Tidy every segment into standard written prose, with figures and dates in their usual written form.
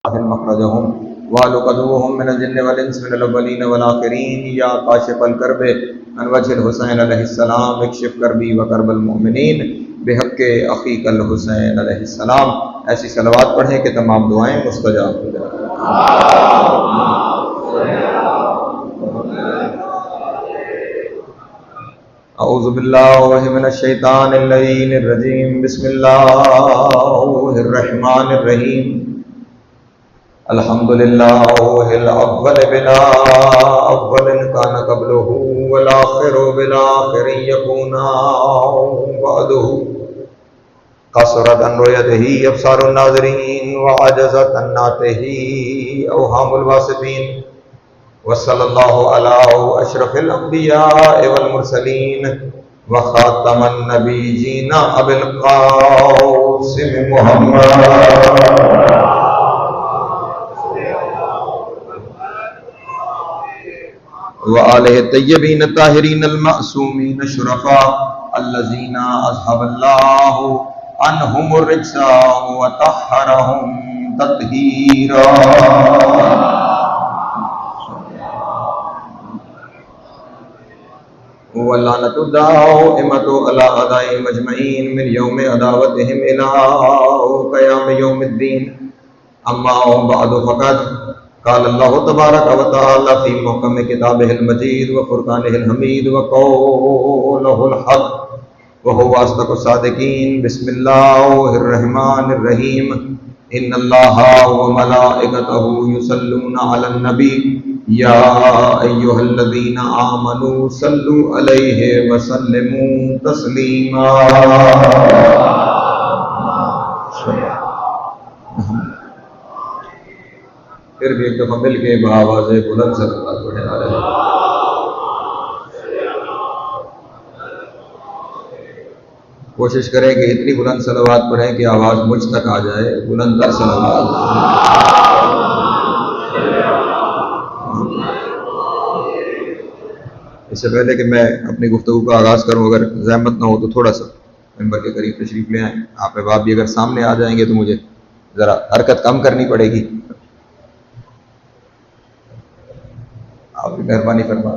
مخرجهم وَلُقَدُوهُم مِّنَ الْجِنِّ وَالْإِنسِ مِنَ الْأَوَّلِينَ وَالْآخِرِينَ یا کاشف الکرب عن وجه الحسین علیہ السلام اکشف کربی وکرب المؤمنین بحق اخیک الحسین علیہ السلام. ایسی صلوات پڑھیں کہ تمام دعائیں مستجاب ہو جائیں. اعوذ باللہ من الشیطان اللعین الرجیم. بسم اللہ الرحمن الرحیم. الحمدللہ الاول بلا اول کان قبلہ والآخر بلا آخر یکون بعدہ. قصرت عن رؤیتہ ابصار الناظرین وعجزت عن نعتہ اوہام الواصفین. وصلی اللہ علی اشرف الانبیاء والمرسلین وخاتم النبیین ابی القاسم محمد وآلہ الطیبین الطاہرین المعصومین الشرفاء الذین اذھب اللہ عنہم الرجس وطہرہم تطہیرا. واللعنۃ الدائمۃ علی اعدائہم اجمعین من یوم عداوتہم الی قیام یوم الدین. اما بعد فقد قال اللہ تبارک و تعالی فی محکم کتابہ المجید وفرقانہ الحمید وقولہ الحق وہو اصدق الصادقین. بسم اللہ الرحمن الرحیم. ان اللہ وملائکتہ یصلون علی النبی یا ایہا الذین آمنوا صلوا علیہ وسلموا تسلیما. پھر بھی ایک دفعہ مل کے بآواز بلند صلوات پڑھیں علیہ. کوشش کریں کہ اتنی بلند صلوات پڑھیں کہ آواز مجھ تک آ جائے. بلند تر صلوات. اس سے پہلے کہ میں اپنی گفتگو کا آغاز کروں، اگر زحمت نہ ہو تو تھوڑا سا ممبر کے قریب تشریف لے آئیں. آپ احباب بھی اگر سامنے آ جائیں گے تو مجھے ذرا حرکت کم کرنی پڑے گی. آپ کی مہربانی فرما.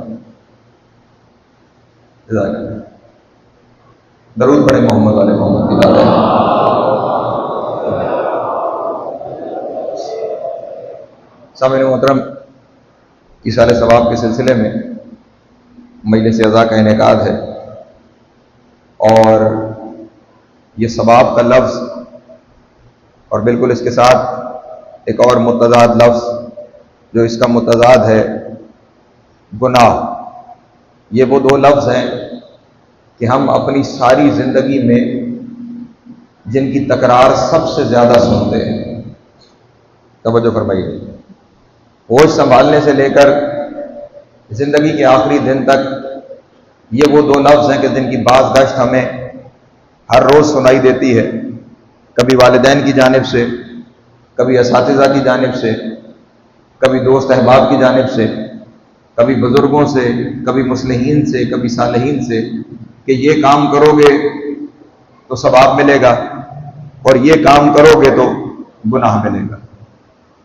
درود پڑھیں محمد علیہ محمد کی دعوت. سامعین محترم، ایثار ثواب کے سلسلے میں مجلس عزا کا انعقاد ہے، اور یہ ثواب کا لفظ اور بالکل اس کے ساتھ ایک اور متضاد لفظ جو اس کا متضاد ہے گناہ. یہ وہ دو لفظ ہیں کہ ہم اپنی ساری زندگی میں جن کی تکرار سب سے زیادہ سنتے ہیں. توجہ فرمائیے. ہوش سنبھالنے سے لے کر زندگی کے آخری دن تک یہ وہ دو لفظ ہیں کہ جن کی باز گشت ہمیں ہر روز سنائی دیتی ہے. کبھی والدین کی جانب سے، کبھی اساتذہ کی جانب سے، کبھی دوست احباب کی جانب سے، کبھی بزرگوں سے، کبھی مصلحین سے، کبھی صالحین سے، کہ یہ کام کرو گے تو ثواب ملے گا اور یہ کام کرو گے تو گناہ ملے گا.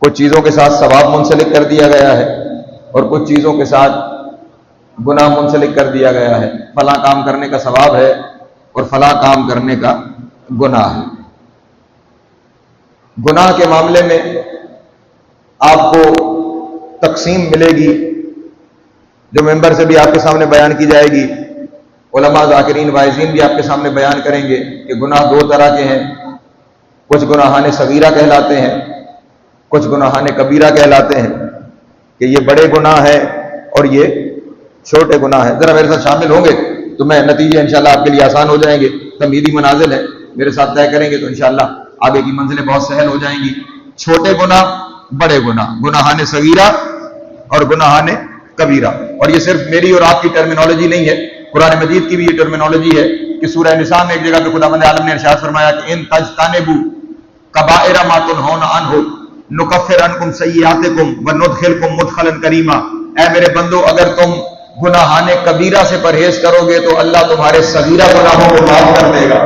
کچھ چیزوں کے ساتھ ثواب منسلک کر دیا گیا ہے اور کچھ چیزوں کے ساتھ گناہ منسلک کر دیا گیا ہے. فلاں کام کرنے کا ثواب ہے اور فلاں کام کرنے کا گناہ ہے. گناہ کے معاملے میں آپ کو تقسیم ملے گی جو ممبر سے بھی آپ کے سامنے بیان کی جائے گی. علماء ذاکرین واعظین بھی آپ کے سامنے بیان کریں گے کہ گناہ دو طرح کے ہیں. کچھ گناہان صغیرہ کہلاتے ہیں، کچھ گناہان کبیرہ کہلاتے ہیں، کہ یہ بڑے گناہ ہیں اور یہ چھوٹے گناہ ہیں. ذرا میرے ساتھ شامل ہوں گے تو میں نتیجے انشاءاللہ آپ کے لیے آسان ہو جائیں گے. تمہیدی منازل ہے، میرے ساتھ طے کریں گے تو انشاءاللہ آگے کی منزلیں بہت سہل ہو جائیں گی. چھوٹے گناہ، بڑے گناہ، گناہان صغیرہ اور گناہان کبیرہ. اور یہ صرف میری اور آپ کی ٹرمینالوجی نہیں ہے، قرآن مجید کی بھی یہ ٹرمینالوجی ہے کہ سورہ نساء میں ایک جگہ پہ خداوند عالم نے ارشاد فرمایا کہ ان تجتنبوا کبائر ما تنہون عنہ نکفر عنکم سیئاتکم وندخلکم مدخلا کریما. اے میرے بندو، اگر تم گناہان کبیرہ سے پرہیز کرو گے تو اللہ تمہارے صغیرہ گناہوں کو معاف کر دے گا.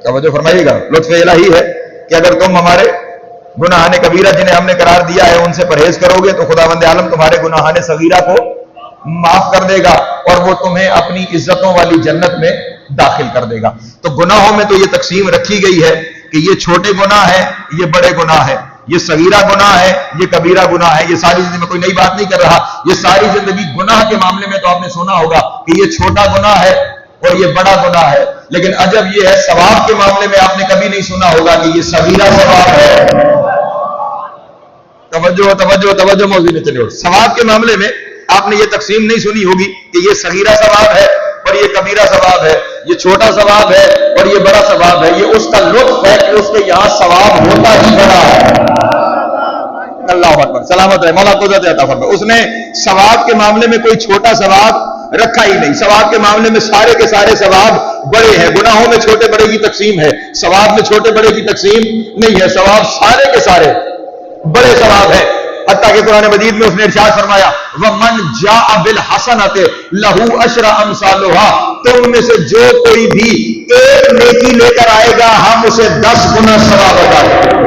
توجہ فرمائیے گا. لطف الہی ہے کہ اگر تم ہمارے گناہان کبیرہ جنہیں ہم نے قرار دیا ہے ان سے پرہیز کرو گے تو خداوند عالم تمہارے گناہان صغیرہ کو معاف کر دے گا اور وہ تمہیں اپنی عزتوں والی جنت میں داخل کر دے گا. تو گناہوں میں تو یہ تقسیم رکھی گئی ہے کہ یہ چھوٹے گناہ ہیں، یہ بڑے گناہ ہیں، یہ صغیرہ گناہ ہے، یہ کبیرہ گناہ ہے. یہ ساری زندگی میں کوئی نئی بات نہیں کر رہا، یہ ساری زندگی گناہ کے معاملے میں تو آپ نے سنا ہوگا کہ یہ چھوٹا گناہ ہے اور یہ بڑا گناہ ہے، لیکن عجب یہ ہے ثواب کے معاملے میں آپ نے کبھی نہیں سنا ہوگا کہ یہ صغیرہ ثواب ہے. توجہ توجہ توجہ موضوع میں چلے. ثواب کے معاملے میں آپ نے یہ تقسیم نہیں سنی ہوگی کہ یہ صغیرہ ثواب ہے اور یہ کبیرہ ثواب ہے، یہ چھوٹا ثواب ہے اور یہ بڑا ثواب ہے. یہ اس کا لطف ہے کہ اس کے یہاں ثواب ہوتا ہی بڑا ہے. اللہ اکبر، سلامت ہے، مولا قدرت عطا فرمائے. اس نے ثواب کے معاملے میں کوئی چھوٹا ثواب رکھا ہی نہیں. ثواب کے معاملے میں سارے کے سارے ثواب بڑے ہیں. گناہوں میں چھوٹے بڑے کی تقسیم ہے، ثواب میں چھوٹے بڑے کی تقسیم نہیں ہے. ثواب سارے کے سارے بڑے ثواب ہے. حتیٰ کہ قرآن مجید میں اس نے ارشاد فرمایا وَمَنْ جَاءَ بِالْحَسَنَةِ لَهُ عَشْرُ أَمْثَالُهَا، تم میں سے جو کوئی بھی ایک نیکی لے کر آئے گا ہم اسے 10 گنا ثواب عطا کریں گے.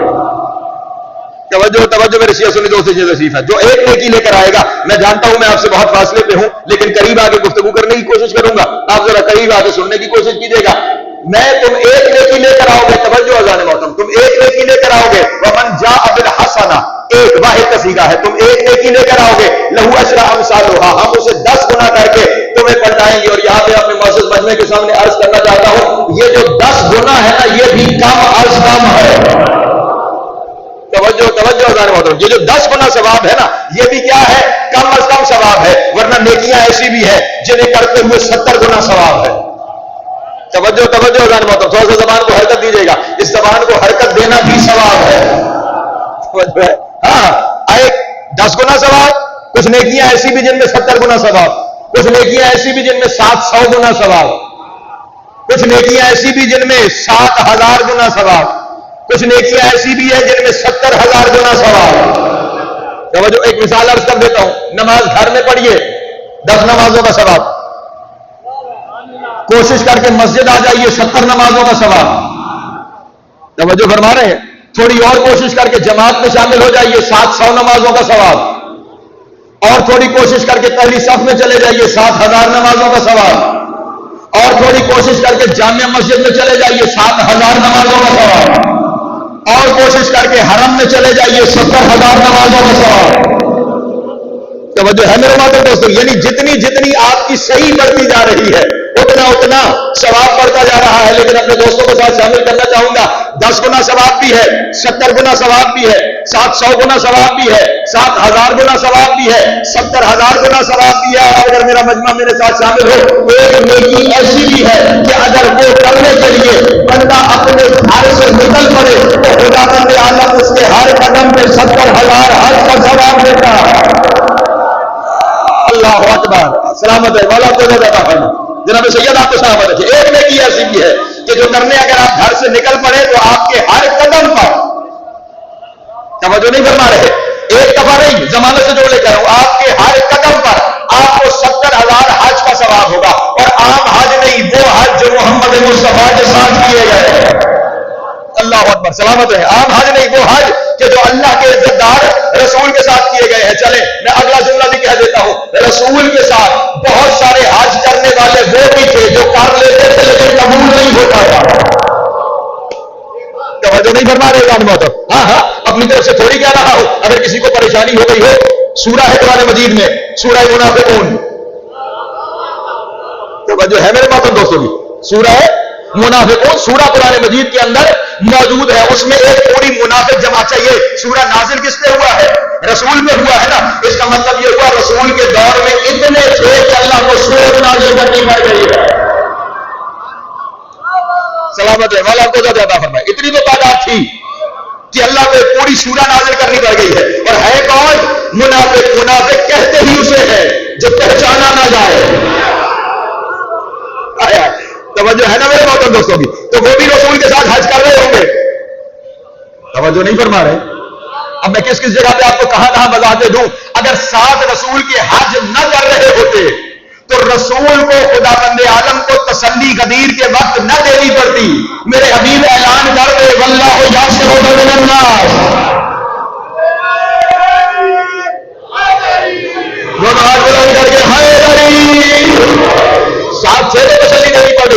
توجہ توجہ میرے شیعہ سنی دوست جی تشریف ہے. جو ایک نیکی لے کر آئے گا، میں جانتا ہوں میں آپ سے بہت فاصلے پہ ہوں لیکن قریب آ کے گفتگو کرنے کی کوشش کروں گا، آپ ذرا قریب آ کے سننے کی کوشش کیجیے گا. تم ایک نیکی لے کر آؤ گے، توجہ اذان محترم، تم ایک نیکی لے کر آؤ گے وَمَنْ جَاءَ بِالْحَسَنَةِ، ایک واحد کا صیغہ ہے، تم ایک نیکی لے کر آؤ گے لہو عشر امثالها، ہم اسے 10 گنا کر کے تمہیں پلٹائیں گے. اور یہاں پہ اپنے معزز مجمع کے سامنے عرض کرنا چاہتا ہوں یہ جو 10 گنا ہے نا یہ بھی کم از کم ہے. توجہ توجہ اذان محترم، یہ جو 10 گنا ثواب ہے نا یہ بھی کیا ہے؟ کم از کم ثواب ہے. ورنہ نیکیاں ایسی بھی ہے جنہیں کرتے ہوئے 70 گنا ثواب ہے. توجہ توجہ اذان محترم، تھوڑا سا زبان کو حرکت دیجیے گا، اس زبان کو حرکت دینا بھی ثواب ہے. ہاں، ایک 10 گنا ثواب، کچھ نیکیاں ایسی بھی جن میں 70 گنا ثواب، کچھ نیکیاں ایسی بھی جن میں 700 گنا ثواب، کچھ نیکیاں ایسی بھی جن میں 7000 گنا ثواب، کچھ نیکیاں ایسی بھی ہیں جن میں 70,000 گنا ثواب. توجہ، ایک مثال عرض کر دیتا ہوں. نماز گھر میں پڑھیے 10 نمازوں کا ثواب، کوشش کر کے مسجد آ جائیے 70 نمازوں کا ثواب. توجہ فرما رہے ہیں؟ تھوڑی اور کوشش کر کے جماعت میں شامل ہو جائیے 700 نمازوں کا ثواب، اور تھوڑی کوشش کر کے پہلی صف میں چلے جائیے 7000 نمازوں کا ثواب، اور تھوڑی کوشش کر کے جامع مسجد میں چلے جائیے 7000 نمازوں کا ثواب، اور کوشش کر کے حرم میں چلے جائیے 70,000 نمازوں کا ثواب. توجہ ہے میرے ماتر دوستو، یعنی جتنی جتنی آپ کی صحیح بڑھتی جا رہی ہے اتنا اتنا ثواب بڑھتا جا رہا ہے. لیکن اپنے دوستوں کے ساتھ شامل کرنا چاہوں گا 10 گنا ثواب بھی ہے، 70 گنا ثواب بھی ہے، 700 گنا ثواب بھی ہے، 7000 گنا ثواب بھی ہے، 70,000 گنا ثواب بھی ہے. اور اگر میرا مجمع میرے ساتھ شامل ہو، ایک نیکی ایسی بھی ہے کہ اگر وہ کرنے کے لیے بندہ اپنے گھر سے نکل پڑے تو خداوند عالم اس کے ہر قدم پہ 70,000 حج کا ثواب دیتا ہے. اللہ اکبر، سلامت ہے، مولا قدرت عطا فرمائے. جناب سید آپ کو سلامت رکھے. ایک نیکی ایسی بھی ہے کہ جو کرنے اگر آپ گھر سے نکل پڑے تو آپ کے ہر قدم پر، توجہ نہیں فرما رہے، ایک دفعہ نہیں، زمانے سے جو لے کر آپ کے ہر قدم پر آپ کو 70,000 حج کا ثواب ہوگا. اور عام حج نہیں، وہ حج جو محمد مصطفیٰ کے ساتھ کیے گئے. اللہ اکبر، سلامت ہے. عام حج نہیں، وہ حج کہ جو اللہ کے عزت دار رسول کے ساتھ کیے گئے ہیں. چلے میں اگلا جملہ بھی کہہ دیتا ہوں، رسول کے ساتھ بہت سارے حج کرنے والے وہ بھی تھے جو کر لیتے تھے لیکن قبول نہیں ہوتا تھا. توجہ نہیں فرما رہے جان محترم. ہاں ہاں، اپنی طرف سے تھوڑی کہہ رہا ہوں. اگر کسی کو پریشانی ہو گئی ہو، سورہ ہے قرآن مجید میں، سورہ منافقون. توجہ ہے میرے محترم دوستوں کی، سورہ منافقون سورہ قرآن مجید کے اندر موجود ہے. اس میں ایک پوری منافق جماعت چاہیے. سورہ نازل کس پہ ہوا ہے؟ رسول میں ہوا ہے نا. اس کا مطلب یہ ہوا رسول کے دور میں اتنے تھے کہ اللہ کو سورہ نازل کرنی پڑ گئی ہے. سلامت ہے، مولا کو زیادہ فرمائے. اتنی تو تعداد تھی کہ اللہ کو پوری سورہ نازل کرنی پڑ گئی ہے. اور ہے کون؟ منافق. منافق کہتے ہی اسے ہے جو پہچانا نہ جائے. آیا توجہ ہے نا میرے محترم دوستوں کی؟ تو وہ بھی رسول کے ساتھ حج کر رہے ہوں گے. توجہ نہیں فرما رہے. اب میں کس کس جگہ پہ آپ کو کہاں وضاحتیں دوں. اگر ساتھ رسول کے حج نہ کر رہے ہوتے تو رسول کو خداوند عالم کو تسلی غدیر کے وقت نہ دینی پڑتی. میرے حبیب اعلان کر دے واللہ یاسرک من الناس.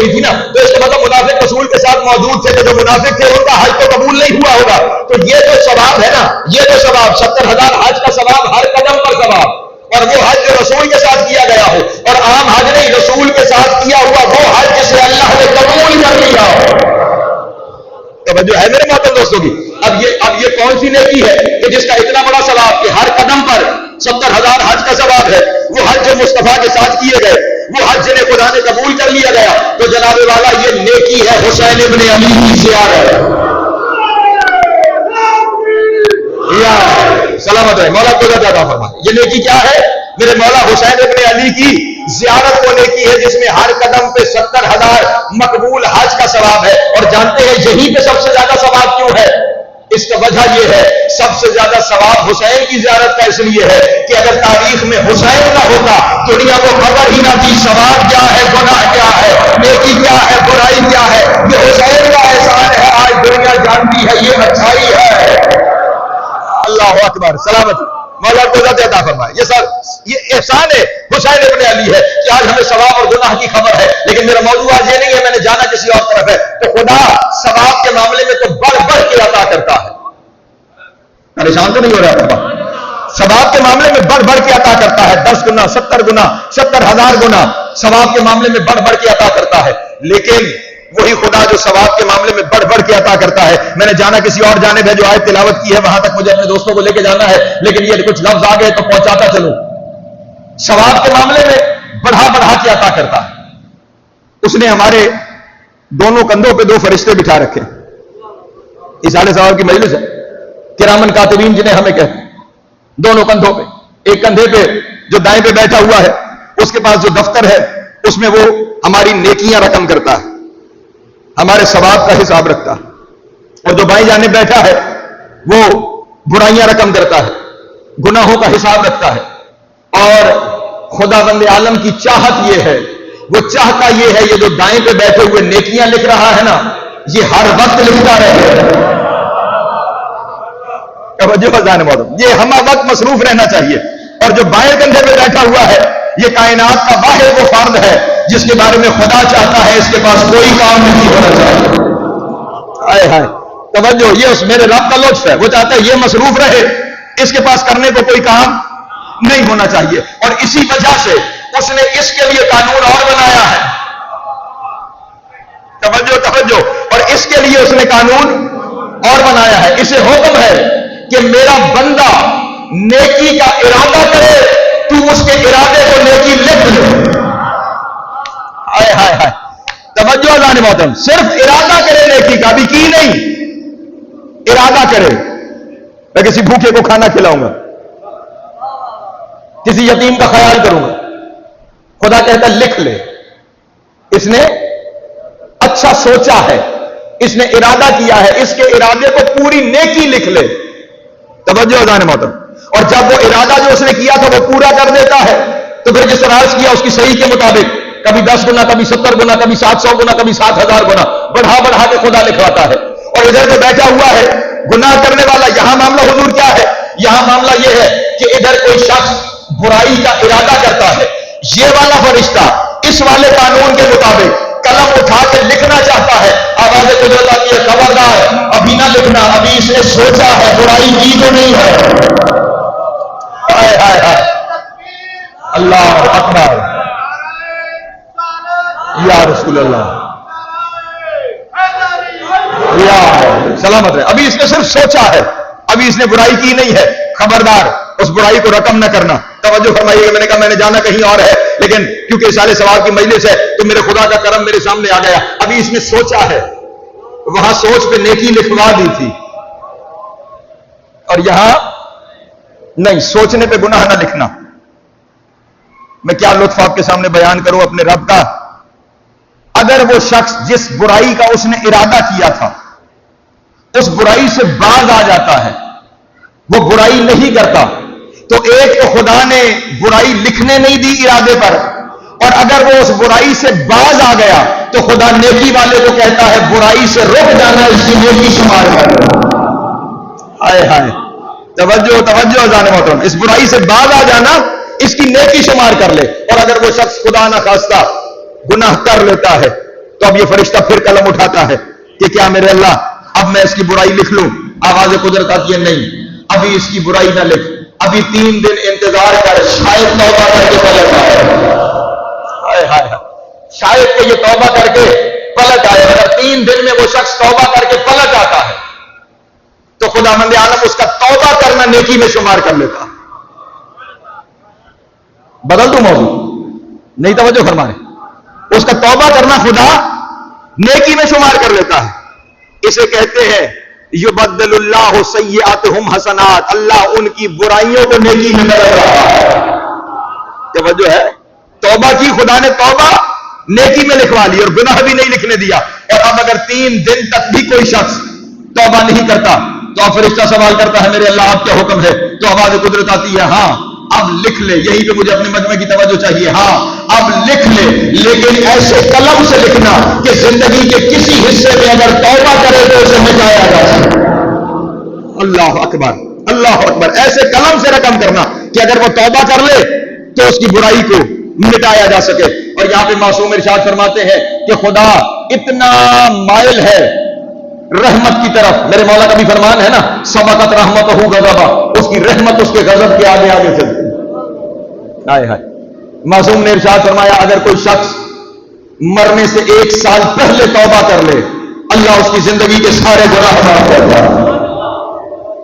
گئی تھی نا, تو اس کا مطلب منافق رسول کے ساتھ موجود تھے, تو جو منافق تھے ان کا حج تو قبول نہیں ہوا ہوگا. تو یہ جو ثواب ہے نا, یہ جو ثواب 70,000 حج کا ثواب, ہر قدم پر ثواب, اور وہ حج جو رسول کے ساتھ کیا گیا ہو, اور عام حج نہیں, رسول کے ساتھ کیا ہوا وہ حج جسے اللہ نے قبول کر لیا ہو. توجہ ہے میرے محترم دوستوں کی. اب یہ کون سی نیکی ہے کہ جس کا اتنا بڑا ثواب کہ ہر قدم پر 70,000 حج کا ثواب ہے؟ وہ حج جو مصطفیٰ کے ساتھ کیے گئے, وہ حج جنہیں خدا نے قبول کر لیا گیا. تو جناب والا یہ نیکی ہے حسین ابن علی کی زیارت. سلامت ہے مولا کو عطا فرمائے. یہ نیکی کیا ہے؟ میرے مولا حسین ابن علی کی زیارت وہ نیکی ہے جس میں ہر قدم پہ 70,000 مقبول حج کا ثواب ہے. اور جانتے ہیں یہیں پہ سب سے زیادہ ثواب کیوں ہے؟ اس کا وجہ یہ ہے, سب سے زیادہ ثواب حسین کی زیارت کا اس لیے ہے کہ اگر تاریخ میں حسین نہ ہوتا دنیا کو خبر ہی نہ تھی ثواب کیا ہے, گناہ کیا ہے, نیکی کیا ہے, برائی کیا ہے. یہ حسین کا احسان ہے, آج دنیا جانتی ہے یہ اچھائی ہے. اللہ اکبر. سلامت مولا کو عطا فرمائے. یہ احسان ہے حسین ابن علی ہے کہ آج ہمیں ثواب اور گناہ کی خبر ہے. لیکن میرا موضوع آج یہ نہیں ہے, میں نے جانا کسی اور طرف ہے. تو خدا ثواب کے معاملے میں تو بڑھ بڑھ کے عطا کرتا ہے. پریشان تو نہیں ہو رہا تھا؟ ثواب کے معاملے میں بڑھ بڑھ کے عطا کرتا ہے. 10 گنا, 70 گنا, 70,000 گنا ثواب کے معاملے میں بڑھ بڑھ کے عطا کرتا ہے. لیکن وہی خدا جو ثواب کے معاملے میں بڑھ بڑھ کے عطا کرتا ہے. میں نے جانا کسی اور جانب ہے, جو آیت تلاوت کی ہے وہاں تک مجھے اپنے دوستوں کو لے کے جانا ہے, لیکن یہ کچھ لفظ آ گئے تو پہنچاتا چلوں. ثواب کے معاملے میں بڑھا بڑھا کے عطا کرتا ہے. اس نے ہمارے دونوں کندھوں پہ 2 فرشتے بٹھا رکھے. اصالہ ثواب کی مجلس ہے, کرامن کاتبین جنہیں ہمیں کہتے ہیں. دونوں کندھوں پہ, ایک کندھے پہ جو دائیں پہ بیٹھا ہوا ہے اس کے پاس جو دفتر ہے اس میں وہ ہماری نیکیاں رقم کرتا ہے, ہمارے ثواب کا حساب رکھتا ہے. اور جو بائیں جانب بیٹھا ہے وہ برائیاں رقم کرتا ہے, گناہوں کا حساب رکھتا ہے. اور خدا بند عالم کی چاہت یہ ہے, وہ چاہتا یہ ہے یہ جو دائیں پہ بیٹھے ہوئے نیکیاں لکھ رہا ہے نا, یہ ہر وقت لکھتا رہے. یہ ہم وقت مصروف رہنا چاہیے. اور جو بائیں کندھے پہ بیٹھا ہوا ہے یہ کائنات کا واحد وہ فرد ہے جس کے بارے میں خدا چاہتا ہے اس کے پاس کوئی کام نہیں ہونا چاہیے. آئے ہائے توجہ, یہ اس میرے رب کا لطف ہے. وہ چاہتا ہے یہ مصروف رہے, اس کے پاس کرنے کو کوئی کام نہیں ہونا چاہیے. اور اسی وجہ سے اس نے اس کے لیے قانون اور بنایا ہے. توجہ. اور اس کے لیے اس نے قانون اور بنایا ہے. اسے حکم ہے کہ میرا بندہ نیکی کا ارادہ کرے, تو اس کے ارادے کو نیکی لکھ لے. ہائے ہائے ہائے توجہ اللہ نے محترم, صرف ارادہ کرے نیکی کا, بھی کی نہیں, ارادہ کرے میں کسی بھوکے کو کھانا کھلاؤں گا, کسی یتیم کا خیال کروں گا. خدا کہتا لکھ لے. اس نے اچھا سوچا ہے, اس نے ارادہ کیا ہے, اس کے ارادے کو پوری نیکی لکھ لے. توجہ اذان محترم. اور جب وہ ارادہ جو اس نے کیا تھا وہ پورا کر دیتا ہے تو پھر جس طرح کیا اس کی صحیح کے مطابق کبھی 10 گنا, کبھی 70 گنا, کبھی 700 گنا, کبھی 7,000 گنا بڑھا بڑھا کے خدا لکھواتا ہے. اور ادھر جو بیٹھا ہوا ہے گناہ کرنے والا, یہاں معاملہ حضور کیا ہے؟ یہاں معاملہ یہ ہے کہ ادھر کوئی شخص برائی کا ارادہ کرتا ہے, یہ والا فرشتہ اس والے قانون کے مطابق قلم اٹھا کے لکھنا چاہتا ہے. آواز قدرت آتی ہے خبردار ابھی نہ لکھنا, ابھی اس نے سوچا ہے, برائی کی تو نہیں ہے. اللہ اکبر یا رسول اللہ, یا سلامت رہے. ابھی اس نے صرف سوچا ہے, ابھی اس نے برائی کی نہیں ہے. خبردار اس برائی کو رقم نہ کرنا. توجہ فرمائیے, میں نے کہا میں نے جانا کہیں اور ہے, لیکن کیونکہ اصالہ ثواب کی مجلس ہے تو میرے خدا کا کرم میرے سامنے آ گیا. ابھی اس نے سوچا ہے, وہاں سوچ پہ نیکی لکھوا دی تھی, اور یہاں نہیں, سوچنے پہ گناہ نہ لکھنا. میں کیا لطف آپ کے سامنے بیان کروں اپنے رب کا. اگر وہ شخص جس برائی کا اس نے ارادہ کیا تھا اس برائی سے باز آ جاتا ہے, وہ برائی نہیں کرتا, تو ایک تو خدا نے برائی لکھنے نہیں دی ارادے پر, اور اگر وہ اس برائی سے باز آ گیا تو خدا نیکی والے کو کہتا ہے برائی سے رک جانا اس کی نیکی شمار کر. ہائے ہائے توجہ اذان محترم, اس برائی سے باز آ جانا اس کی نیکی شمار کر لے. اور اگر وہ شخص خدا نہ خواستہ گناہ کر لیتا ہے تو تو اب یہ فرشتہ پھر قلم اٹھاتا ہے کہ کیا میرے اللہ اب میں اس کی برائی لکھ لوں؟ آواز قدرت آتی ہے نہیں، ابھی اس کی برائی نہ لکھ، ابھی 3 دن انتظار کر، شاید توبہ کر کے پلٹ آئے، شاید کہ یہ توبہ کر کے پلٹ آئے۔ اگر 3 دن میں وہ شخص توبہ کر کے پلٹ آتا ہے تو خداوند عالم اس کا توبہ کرنا نیکی میں شمار کر لیتا۔ بدل دوں موضوع؟ نہیں توجہ فرما رہے، اس کا توبہ کرنا خدا نیکی میں شمار کر لیتا ہے۔ اسے کہتے ہیں یبدل اللہ سیئاتہم حسنات، اللہ ان کی برائیوں کو نیکی میں بدل رہا ہے۔ توجہ ہے، توبہ کی، خدا نے توبہ نیکی میں لکھوا لی اور گناہ بھی نہیں لکھنے دیا۔ اور اب اگر 3 دن تک بھی کوئی شخص توبہ نہیں کرتا تو اب فرشتہ سوال کرتا ہے میرے اللہ آپ کیا حکم ہے؟ تو آواز قدرت آتی ہے ہاں اب لکھ لے۔ یہی پہ مجھے اپنے مجمع کی توجہ چاہیے، ہاں اب لکھ لے، لیکن ایسے قلم سے لکھنا کہ زندگی کے کسی حصے میں اگر توبہ کرے تو اسے مٹایا جا سکے۔ اللہ اکبر، اللہ اکبر، ایسے قلم سے رقم کرنا کہ اگر وہ توبہ کر لے تو اس کی برائی کو مٹایا جا سکے۔ اور یہاں پہ معصوم ارشاد فرماتے ہیں کہ خدا اتنا مائل ہے رحمت کی طرف، میرے مولا کا بھی فرمان ہے نا سبقت رحمتہ غضبا، اس کی رحمت اس کے غضب کے آگے آگے چلتی۔ ہائے ہائے، معصوم نے ارشاد فرمایا اگر کوئی شخص مرنے سے 1 سال پہلے توبہ کر لے اللہ اس کی زندگی کے سارے گناہ معاف کر دے۔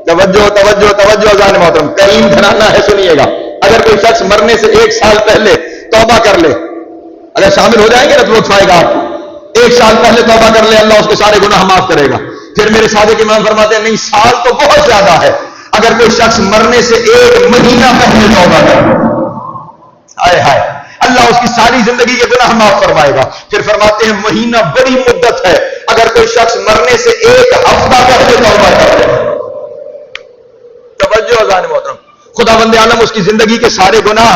توجہ توجہ توجہ، اذان محترم، کریم گھرانہ ہے، سنیے گا، اگر کوئی شخص مرنے سے 1 سال پہلے توبہ کر لے، اگر شامل ہو جائیں گے نا تو لطف آئے گا آپ کو، 1 سال پہلے توبہ کر لے اللہ اس کے سارے گناہ معاف کرے گا۔ پھر میرے صادق امام فرماتے ہیں نہیں، سال تو بہت زیادہ ہے، اگر کوئی شخص مرنے سے 1 مہینہ پہلے توبہ کرے ہائے ہائے اللہ اس کی ساری زندگی کے گناہ معاف فرمائے گا۔ پھر فرماتے ہیں مہینہ بڑی مدت ہے، اگر کوئی شخص مرنے سے 1 ہفتہ پہلے توبہ کرے، توجہ اذان محترم، خداوند عالم اس کی زندگی کے سارے گناہ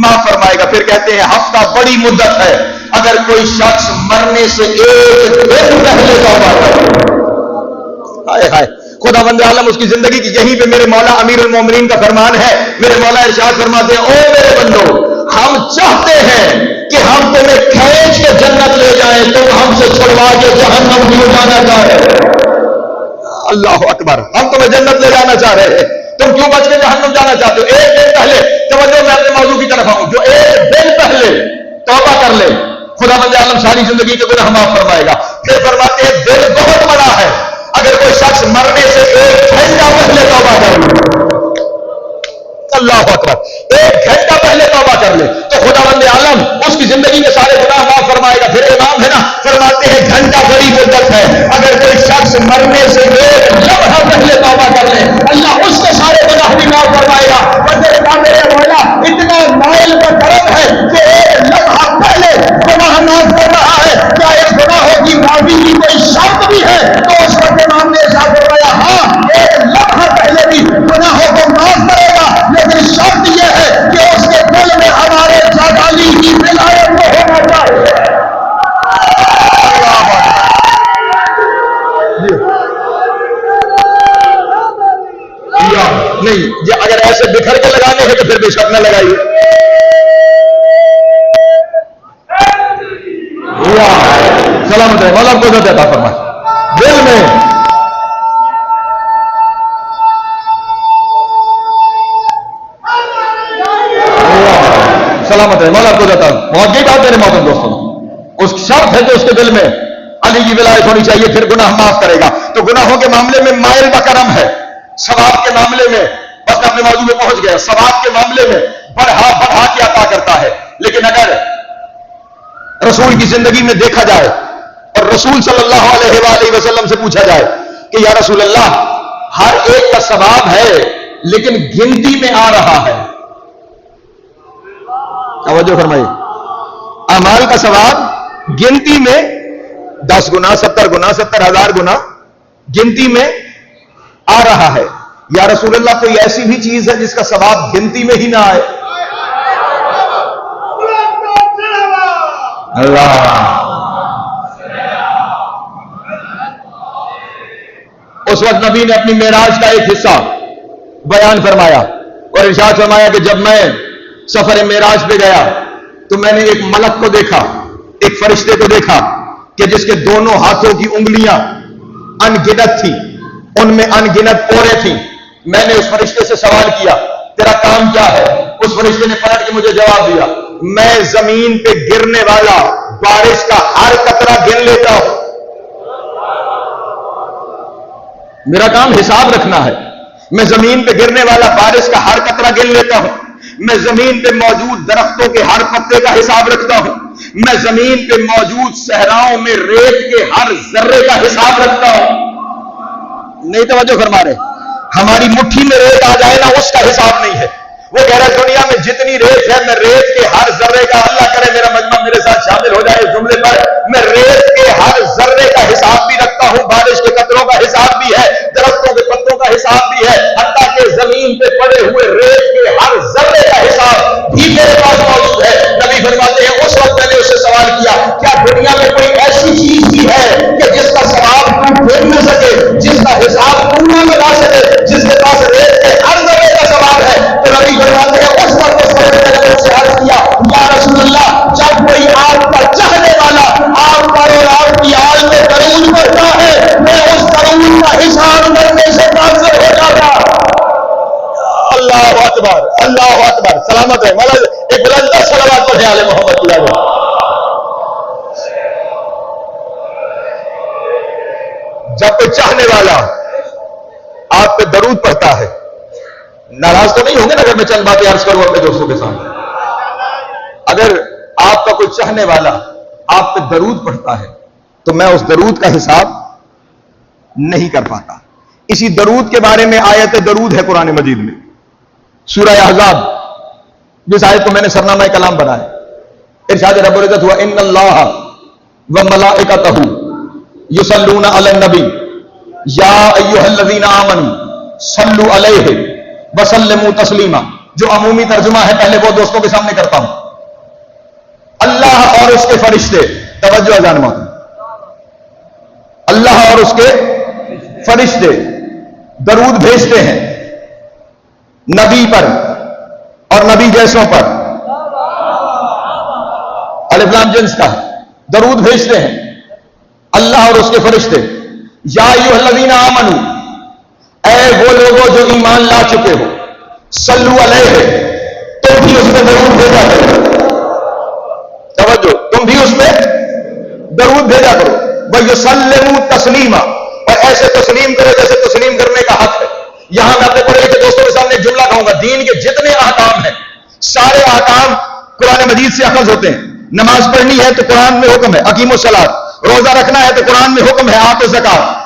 معاف فرمائے گا۔ پھر کہتے ہیں ہفتہ بڑی مدت ہے، اگر کوئی شخص مرنے سے 1 دن پہلے توبہ کرے ہائے ہائے خداوند عالم اس کی زندگی کی۔ یہیں پہ میرے مولا امیر المومنین کا فرمان ہے، میرے مولا ارشاد فرماتے ہیں او میرے بندو ہم چاہتے ہیں کہ ہم تمہیں کھینچ کے جنت لے جائیں، تم ہم سے چھڑوا کے جہنم کیوں جانا چاہ رہے ہو؟ اللہ اکبر، ہم تمہیں جنت لے جانا چاہ رہے ہیں، تم کیوں بچ کے جہنم جانا چاہتے ہو؟ 1 دن پہلے، توجہ میں اپنے موضوع کی طرف آؤں، جو 1 دن پہلے توبہ کر لے خداوند عالم ساری زندگی کے گناہ معاف فرمائے گا۔ پھر فرماتے ہیں دل بہت بڑا ہے، اگر کوئی شخص مرنے سے 1 گھنٹہ پہلے توبہ کر لے، اللہ اکبر، 1 گھنٹہ پہلے توبہ کر لے تو خداوند عالم اس کی زندگی کے سارے گناہ معاف فرمائے گا۔ پھر امام ہے نا فرماتے ہیں گھنٹہ بڑی مدت ہے، اگر کوئی شخص مرنے سے 1 لمحہ پہلے توبہ کر لے اللہ اس کے سارے گناہ بھی معاف فرمائے گا۔ میرے مولا اتنا مائل کا کرم ہے کہ 1 لمحہ پہلے گناہ معاف کر رہا ہے، کیا اس گناہوں کی معافی کی کوئی شرط بھی ہے؟ تو اس وقت امام نے ارشاد فرمایا ہاں 1 لمحہ پہلے بھی گناہوں کو معاف کرے گا، لیکن شرط یہ ہے کہ اس کے دل میں ہمارے جلالی کی ولایت کو ہونا چاہیے۔ نہیں یہ اگر ایسے بکھر کے لگانے ہیں تو پھر بے شک نہ لگائیے۔ سلامت ہے، مولا کو عطا فرمائے دل میں۔ سلامت ہے، مولا کو عطا، بہت ہی بات میرے محترم دوستوں، اس شرط ہے جو اس کے دل میں علی کی ولایت ہونی چاہیے، پھر گناہ معاف کرے گا۔ تو گناہوں کے معاملے میں مائل بکرم ہے، ثواب کے معاملے میں بس میں اپنے موضوع میں پہنچ گیا، ثواب کے معاملے میں بڑھا بڑھا کے عطا کرتا ہے۔ لیکن اگر رسول کی زندگی میں دیکھا جائے اور رسول صلی اللہ علیہ وآلہ وسلم سے پوچھا جائے کہ یا رسول اللہ ہر ایک کا ثواب ہے لیکن گنتی میں آ رہا ہے، توجہ فرمائیے، اعمال کا ثواب گنتی میں 10 گنا 70 گنا 70,000 گنا گنتی میں آ رہا ہے، یا رسول اللہ کوئی ایسی بھی چیز ہے جس کا ثواب گنتی میں ہی نہ آئے؟ اللہ، اس وقت نبی نے اپنی معراج کا ایک حصہ بیان فرمایا اور ارشاد فرمایا کہ جب میں سفر معراج پہ گیا تو میں نے ایک ملک کو دیکھا، ایک فرشتے کو دیکھا کہ جس کے دونوں ہاتھوں کی انگلیاں انگنت تھی، ان میں انگنت پورے تھیں. میں نے اس فرشتے سے سوال کیا تیرا کام کیا ہے؟ اس فرشتے نے پلٹ کے مجھے جواب دیا میں زمین پہ گرنے والا بارش کا ہر قطرہ گن لیتا ہوں. میرا کام حساب رکھنا ہے. میں زمین پہ گرنے والا بارش کا ہر قطرہ گن لیتا ہوں. میں زمین پہ موجود درختوں کے ہر پتے کا حساب رکھتا ہوں. میں زمین پہ موجود صحراؤں میں ریت کے ہر ذرے کا حساب رکھتا ہوں. نہیں توجہ فرما رہے؟ ہماری مٹھی میں ریت آ جائے نا اس کا حساب نہیں ہے. وہ کہہ رہا ہے دنیا میں جتنی ریت ہے میں ریت کے ہر ذرے کا، اللہ کرے میرا مجمع میرے ساتھ شامل ہو جائے اس جملے پر، میں ریت کے ہر ذرے کا حساب بھی رکھتا ہوں، بارش کے قطروں کا حساب بھی ہے، درختوں کے پتوں کا حساب بھی ہے، حتیٰ کہ زمین پہ پڑے ہوئے ریت کے ہر ذرے کا حساب بھی میرے پاس موجود ہے. نبی فرماتے ہیں اس وقت میں نے اس سے سوال کیا کیا دنیا میں کوئی ایسی چیز بھی ہے کہ جس کا ثواب تو پھیر نہ سکے، جس کا حساب تو نہ لگا سکے، جس کے پاس ریت کے ہر ذرے کا ثواب ہے؟ تو نبی فرماتے ہیں اس وقت اس فرشتے نے مجھ سے عرض کیا یا رسول اللہ جب کوئی آپ کا چاہنے والا آپ پر اور آپ کی آل میں درود پڑھتا ہے میں اس درود کا حساب کرنے سے قاصر ہو جاتا. اللہ اکبر اللہ اکبر. سلامت ہے مولا ایک بلند صلوات پڑھیں آل محمد کی یاد. جب کوئی چاہنے والا آپ پہ درود پڑھتا ہے، ناراض تو نہیں ہوں گے نا اگر میں چند باتیں عرض کروں اپنے دوستوں کے سامنے؟ اگر آپ کا کوئی چاہنے والا آپ پہ درود پڑھتا ہے تو میں اس درود کا حساب نہیں کر پاتا. اسی درود کے بارے میں آیت درود ہے قرآن مجید میں، سورہ احزاب، جس آیت کو میں نے سرنامہ کلام بنایا. ارشاد رب العزت ہوا ان اللہ وملائکتہ یصلون علی النبی یا ایھا الذین آمنوا صلوا علیہ وسلموا تسلیما. جو عمومی ترجمہ ہے پہلے وہ دوستوں کے سامنے کرتا ہوں. اللہ اور اس کے فرشتے، توجہ اذان موت، اللہ اور اس کے فرشتے درود بھیجتے ہیں نبی پر اور نبی جیسوں پر. الف لام جنس کا درود بھیجتے ہیں اللہ اور اس کے فرشتے. یا ایھا الذین آمنوا، اے وہ لوگوں جو ایمان لا چکے ہو، صلو علیہ، تم بھی اس میں درود بھیجا کرو. توجہ، تم بھی اس میں درود بھیجا کرو. وَيُسَلِّمُوا تَسْلِيمًا، اور ایسے تسلیم کرو جیسے تسلیم کرنے کا حق ہے. یہاں میں اپنے پڑھے لکھے دوستوں کے سامنے ایک جملہ کہوں گا. دین کے جتنے احکام ہیں سارے احکام قرآن مجید سے اخذ ہوتے ہیں. نماز پڑھنی ہے تو قرآن میں حکم ہے اقیموا الصلاۃ، روزہ رکھنا ہے تو قرآن میں حکم ہے آتوا الزکات.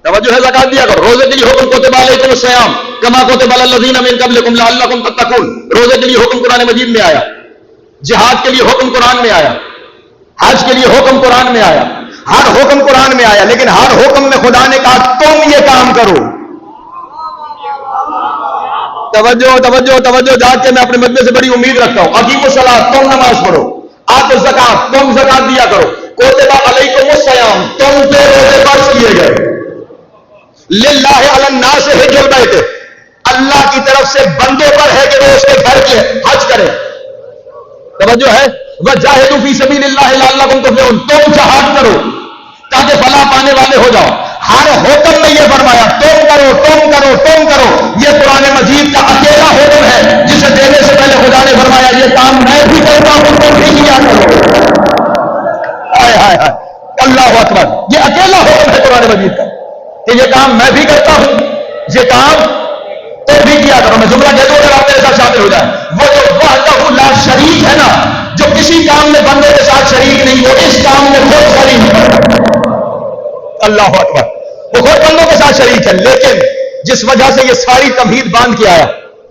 توجہ ہے، زکات دیا کرو. روزے کے لیے حکم کتب علیکم الصیام کما کتب علی الذین من قبلکم لعلکم تتقون. روزے کے لیے حکم قرآن مجید میں آیا. جہاد کے لیے حکم قرآن میں آیا. حج کے لیے حکم قرآن میں آیا. ہر حکم قرآن میں آیا، لیکن ہر حکم میں خدا نے کہا تم یہ کام کرو. توجہ توجہ توجہ. جا کے میں اپنے مجمع سے بڑی امید رکھتا ہوں. اقیموا الصلاۃ، تم نماز پڑھو. آتوا الزکات، تم زکات دیا کرو. کتب علیکم الصیام، تم پہ روزے فرض کیے گئے. للہ علی الناس حج البیت، اللہ کی طرف سے بندوں پر ہے کہ وہ اس کے گھر کے حج کرے. توجہ ہے. وجاہدوا فی سبیل اللہ لعلکم تفلحون، تم جہاد کرو تاکہ فلاح پانے والے ہو جاؤ. ہر حکم میں یہ فرمایا تم کرو تم کرو تم کرو. یہ قرآن مجید کا اکیلا حکم ہے جسے دینے سے پہلے خدا نے فرمایا یہ کام میں بھی کرتا ہوں تم بھی کیا کرو. ہائے ہائے ہائے اللہ اکبر. یہ اکیلا حکم ہے قرآن مجید کا کہ یہ کام میں بھی کرتا ہوں، یہ کام تم بھی کیا کرو. میں جملہ کہہ دوں اگر آپ میرے ساتھ شامل ہو جائے. وہ جو وحدہ لا شریک ہے نا، جو کسی کام میں بندے کے ساتھ شریک نہیں، وہ اس کام میں خود شریک ہے. اللہ اکبر. وہ خود بندوں کے ساتھ شریک ہے، لیکن جس وجہ سے یہ ساری تمہید باندھ کے آیا،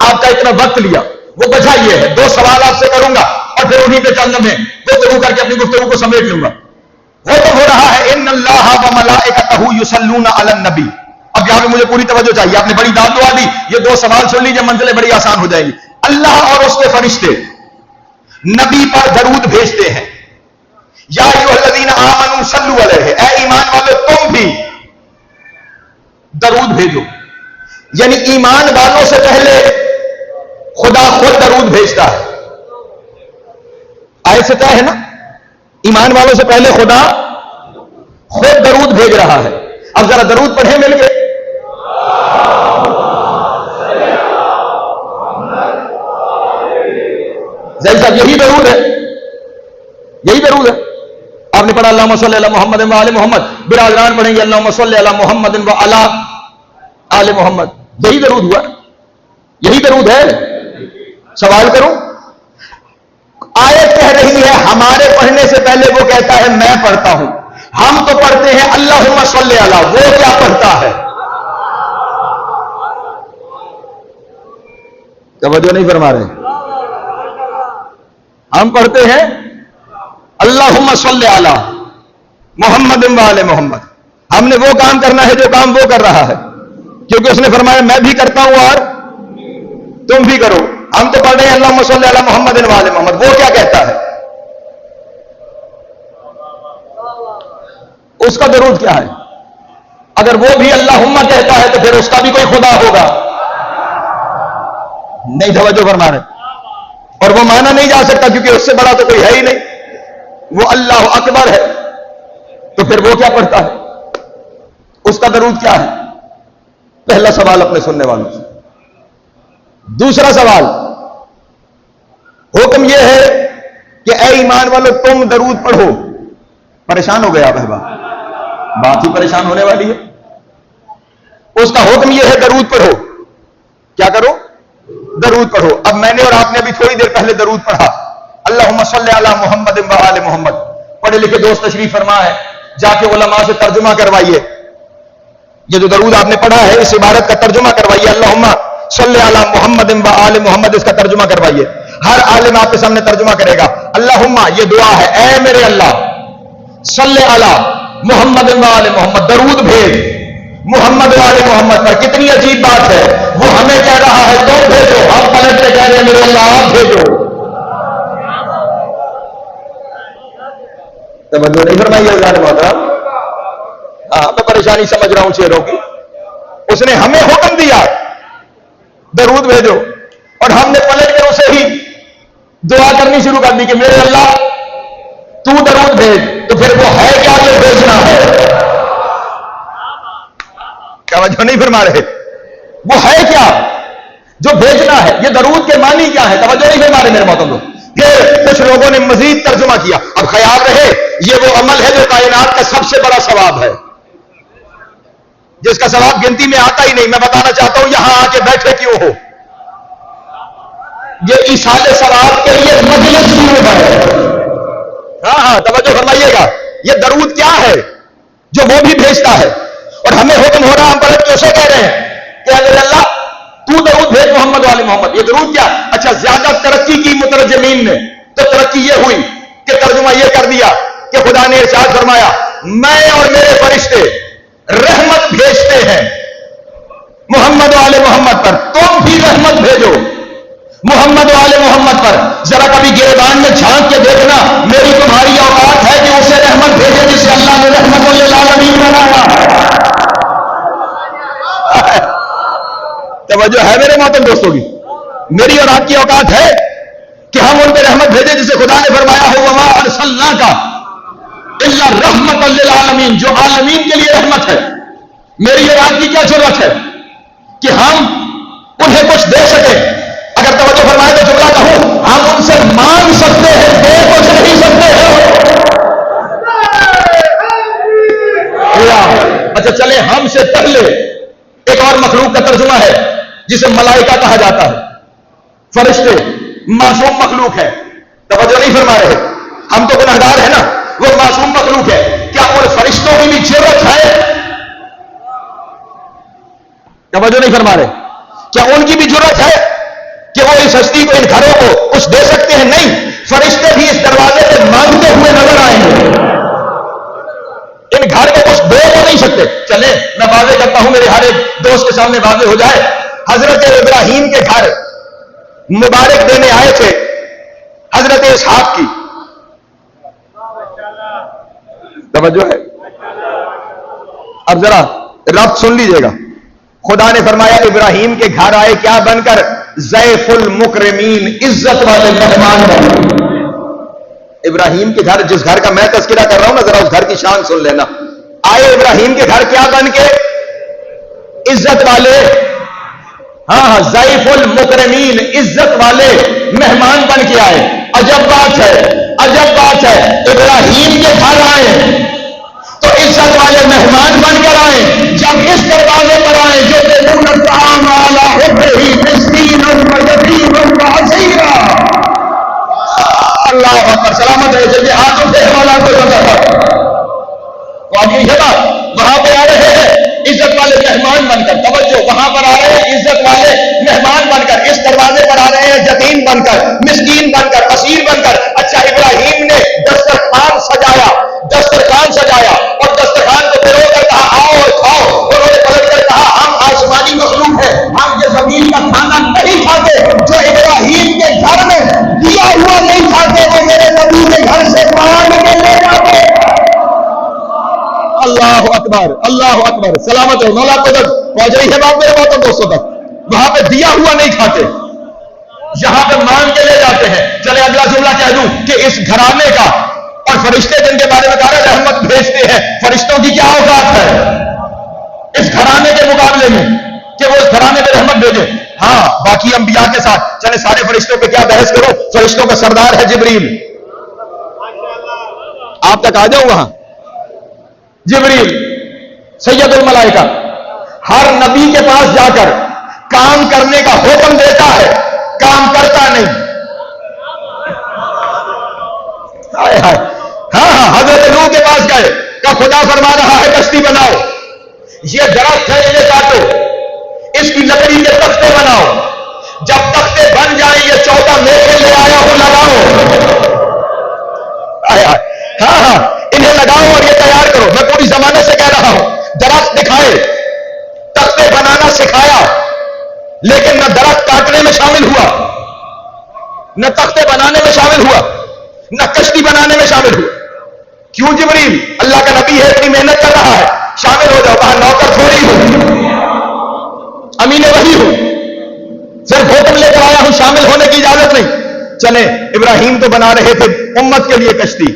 آپ کا اتنا وقت لیا، وہ وجہ یہ ہے. دو سوال آپ سے کروں گا اور پھر انہیں پہ چند میں گفتگو کر کے اپنی گفتگو کو سمیٹ لوں گا. وہ تو ہو رہا ہے ان اللہ وملائکتہ یصلون علی النبی. اب یہاں پہ مجھے پوری توجہ چاہیے. آپ نے بڑی داد دعا دی، یہ دو سوال سن لیجیے، منزلیں بڑی آسان ہو جائیں گی. اللہ اور اس کے فرشتے نبی پر درود بھیجتے ہیں. یا ایھا الذین آمنوا صلوا علیہ، اے ایمان والو تم بھی درود بھیجو. یعنی ایمان والوں سے پہلے خدا خود درود بھیجتا ہے. آیت سے طے ہے نا، ایمان والوں سے پہلے خدا خود درود بھیج رہا ہے. اب ذرا درود پڑھیں مل کے. صاحب یہی درود ہے, یہی درود ہے. آپ نے پڑھا اللہم صلی علی محمد و آل محمد, برادران پڑھیں گے اللہم صلی علی محمد و علی آل محمد. یہی درود ہوا, یہی درود ہے. سوال کروں, آیت کہہ رہی ہے ہمارے پڑھنے سے پہلے وہ کہتا ہے میں پڑھتا ہوں, ہم تو پڑھتے ہیں اللہم صلی علی, وہ کیا پڑھتا ہے؟ توجہ نہیں فرما رہے. ہم پڑھتے ہیں اللہم صلی علی محمد و آل محمد. ہم نے وہ کام کرنا ہے جو کام وہ کر رہا ہے, کیونکہ اس نے فرمایا میں بھی کرتا ہوں اور تم بھی کرو. ہم تو پڑھ رہے ہیں اللہم صلی علی محمد و آل محمد, وہ کیا کہتا ہے؟ اس کا درود کیا ہے؟ اگر وہ بھی اللہم کہتا ہے تو پھر اس کا بھی کوئی خدا ہوگا نہیں. توجہ فرما رہے. اور وہ مانا نہیں جا سکتا کیونکہ اس سے بڑا تو کوئی ہے ہی نہیں, وہ اللہ اکبر ہے. تو پھر وہ کیا پڑھتا ہے؟ اس کا درود کیا ہے؟ پہلا سوال اپنے سننے والوں سے. دوسرا سوال, حکم یہ ہے کہ اے ایمان والو تم درود پڑھو. پریشان ہو گیا آپ احباب, بات ہی پریشان ہونے والی ہے. اس کا حکم یہ ہے درود پڑھو. کیا کرو؟ درود پڑھو. اب میں نے اور آپ نے ابھی تھوڑی دیر پہلے درود پڑھا اللہم صلی علی محمد و آل محمد. پڑھے لکھے دوست تشریف فرما ہے, جا کے علماء سے ترجمہ کروائیے. یہ جو درود آپ نے پڑھا ہے اس عبارت کا ترجمہ کروائیے. اللہم صلی علی محمد و آل محمد, اس کا ترجمہ کروائیے. ہر عالم آپ کے سامنے ترجمہ کرے گا. اللہم یہ دعا ہے, اے میرے اللہ, صلی علی محمد و آل محمد, درود بھیج محمد و آل محمد پر. کتنی عجیب بات ہے, وہ ہمیں کہہ رہا ہے تم بھیجو, ہم پلٹ کے کہہ رہے ہیں میرے اللہ آپ بھیجو. توجہ نہیں فرمائی اللہ نے محترم. ہاں میں پریشانی سمجھ رہا ہوں چہروں کی. اس نے ہمیں حکم دیا درود بھیجو, اور ہم نے پلٹ کر اسے ہی دعا کرنی شروع کر دی کہ میرے اللہ تو درود بھیج. تو پھر وہ ہے کیا جو بھیجنا ہے؟ توجہ نہیں فرما رہے. وہ ہے کیا جو بھیجنا ہے؟ یہ درود کے معنی کیا ہے؟ توجہ نہیں فرما رہے میرے محترم. پھر کچھ لوگوں نے مزید ترجمہ کیا. اب خیال رہے یہ وہ عمل ہے جو کائنات کا سب سے بڑا ثواب ہے, جس کا ثواب گنتی میں آتا ہی نہیں. میں بتانا چاہتا ہوں یہاں آ کے بیٹھے کیوں ہو, یہ ایصال ثواب کے لیے مجلس شروع ہے. ہاں توجہ فرمائیے گا. یہ درود کیا ہے جو وہ بھی بھیجتا ہے, اور ہمیں حکم ہو رہا, ہم پلٹ کے اسے کہہ رہے ہیں کہ اگر اللہ تو درود بھیج محمد والی محمد. یہ درود کیا؟ اچھا زیادہ ترقی کی مترجمین نے, تو ترقی یہ ہوئی کہ ترجمہ یہ کر دیا کہ خدا نے ارشاد فرمایا میں اور میرے فرشتے رحمت بھیجتے ہیں محمد والے محمد پر, تم بھی رحمت بھیجو محمد والے محمد پر. ذرا کبھی گریبان میں جھانک کے دیکھنا, میری تمہاری اوقات ہے کہ اسے رحمت بھیجے جسے اللہ نے رحمت للعالمین بنایا. توجہ ہے میرے محترم دوستوں کی؟ میری اور آپ کی اوقات ہے کہ ہم ان پہ رحمت بھیجیں جسے خدا نے فرمایا ہے وما ارسلناک الا رحمت للعالمین, جو عالمین کے لیے رحمت ہے. میری اور آپ کی کیا ضرورت ہے کہ ہم انہیں کچھ دے سکیں؟ اگر توجہ فرمائے تو جملہ کہوں, ہم ان سے مانگ سکتے ہیں, دے کچھ نہیں سکتے ہیں. اچھا چلے, ہم سے پہلے ایک اور مخلوق کا ترجمہ ہے جسے ملائکہ کہا جاتا ہے. فرشتے معصوم مخلوق ہے. توجہ نہیں فرما رہے, ہم تو گنہگار ہیں نا, وہ معصوم مخلوق ہے. کیا ان فرشتوں کی بھی ضرورت ہے؟ توجہ نہیں فرما رہے. کیا ان کی بھی ضرورت ہے کہ وہ اس ہستی کو, ان گھروں کو کچھ دے سکتے ہیں؟ نہیں. فرشتے بھی اس دروازے پہ مانگتے ہوئے نظر آئیں گے, ان گھر کو کچھ دے تو نہیں سکتے. چلے میں واضح کرتا ہوں, میرے ہر ایک دوست کے سامنے واضح ہو جائے. حضرت ابراہیم کے گھر مبارک دینے آئے تھے حضرت اسحاق کی. توجہ ہے؟ اب ذرا رب سن لیجئے گا. خدا نے فرمایا ابراہیم کے گھر آئے کیا بن کر؟ ضیف المکرمین, عزت والے مہمان بن. ابراہیم کے گھر، جس گھر کا میں تذکرہ کر رہا ہوں نا، ذرا اس گھر کی شان سن لینا. آئے ابراہیم کے گھر کیا بن کے؟ عزت والے، ہاں ضیف المکرمین، عزت والے مہمان بن کے آئے. عجب بات ہے، عجب بات ہے. ابراہیم کے گھر آئے تو عزت والے مہمان بن کر آئے. جب اس دروازے پر آئے جو اللہ اکبر، سلامت رہے. جب یہ ہاتھ اٹھے والا کوئی ہوتا تھا تو آگے یہ بات، وہاں پہ آ رہے ہیں عزت والے مہمان بن کر. توجہ، وہاں پر آ رہے ہیں عزت والے مہمان بن کر. اس دروازے پر آ رہے ہیں یتیم بن کر، مسکین بن کر، اسیر بن کر. اچھا، ابراہیم نے دسترخوان سجایا، دسترخوان سجایا اور دسترخوان کو پرو کر کہا آؤ اور کھاؤ. انہوں نے پلٹ کر کہا ہم آسمانی مخلوق ہیں، ہم یہ زمین کا کھانا نہیں کھاتے. جو ابراہیم کے گھر میں دیا ہوا نہیں کھاتے وہ میرے نبی کے گھر سے مانگ کے لے جاتے. اللہ اکبر، اللہ اکبر، سلامت ہے. مولا قدرت پہنچ رہی ہے بات میرے باتوں دوستوں تک. وہاں پہ دیا ہوا نہیں کھاتے، یہاں پہ مانگ کے لے جاتے ہیں. چلے اگلا جملہ کہہ دوں کہ اس گھرانے کا، اور فرشتے جن کے بارے میں کہا رحمت بھیجتے ہیں، فرشتوں کی کیا اوقات ہے اس گھرانے کے مقابلے میں کہ وہ اس گھرانے میں رحمت بھیجے. ہاں باقی انبیاء کے ساتھ چلے سارے فرشتوں پہ کیا بحث کرو. فرشتوں کا سردار ہے جبریل. آپ تک آ جاؤ وہاں. جبریل سید الملائکہ ہر نبی کے پاس جا کر کام کرنے کا حکم دیتا ہے، کام کرتا نہیں. ہائے ہائے، ہاں حضرت نوح کے پاس گئے کہ خدا فرما رہا ہے کشتی بناؤ، یہ درخت ہے انہیں کاٹو، اس کی لکڑی کے تختے بناؤ، جب تختے بن جائیں یہ 14 میوے لے آیا ہوں لگاؤ. ہاں انہیں لگاؤ اور یہ تیار کرو. میں پوری زمانے سے کہہ رہا ہوں، درخت دکھائے، تختے بنانا سکھایا، لیکن نہ درخت کاٹنے میں شامل ہوا، نہ تختے بنانے میں شامل ہوا، نہ کشتی بنانے میں شامل ہوا. کیوں جبریل؟ اللہ کا نبی ہے، اتنی محنت کر رہا ہے، شامل ہو جاؤ. وہاں نوکر تھوڑی ہوں، امین وحی ہوں، صرف حکم لے کر آیا ہوں، شامل ہونے کی اجازت نہیں. چلے ابراہیم تو بنا رہے تھے امت کے لیے کشتی،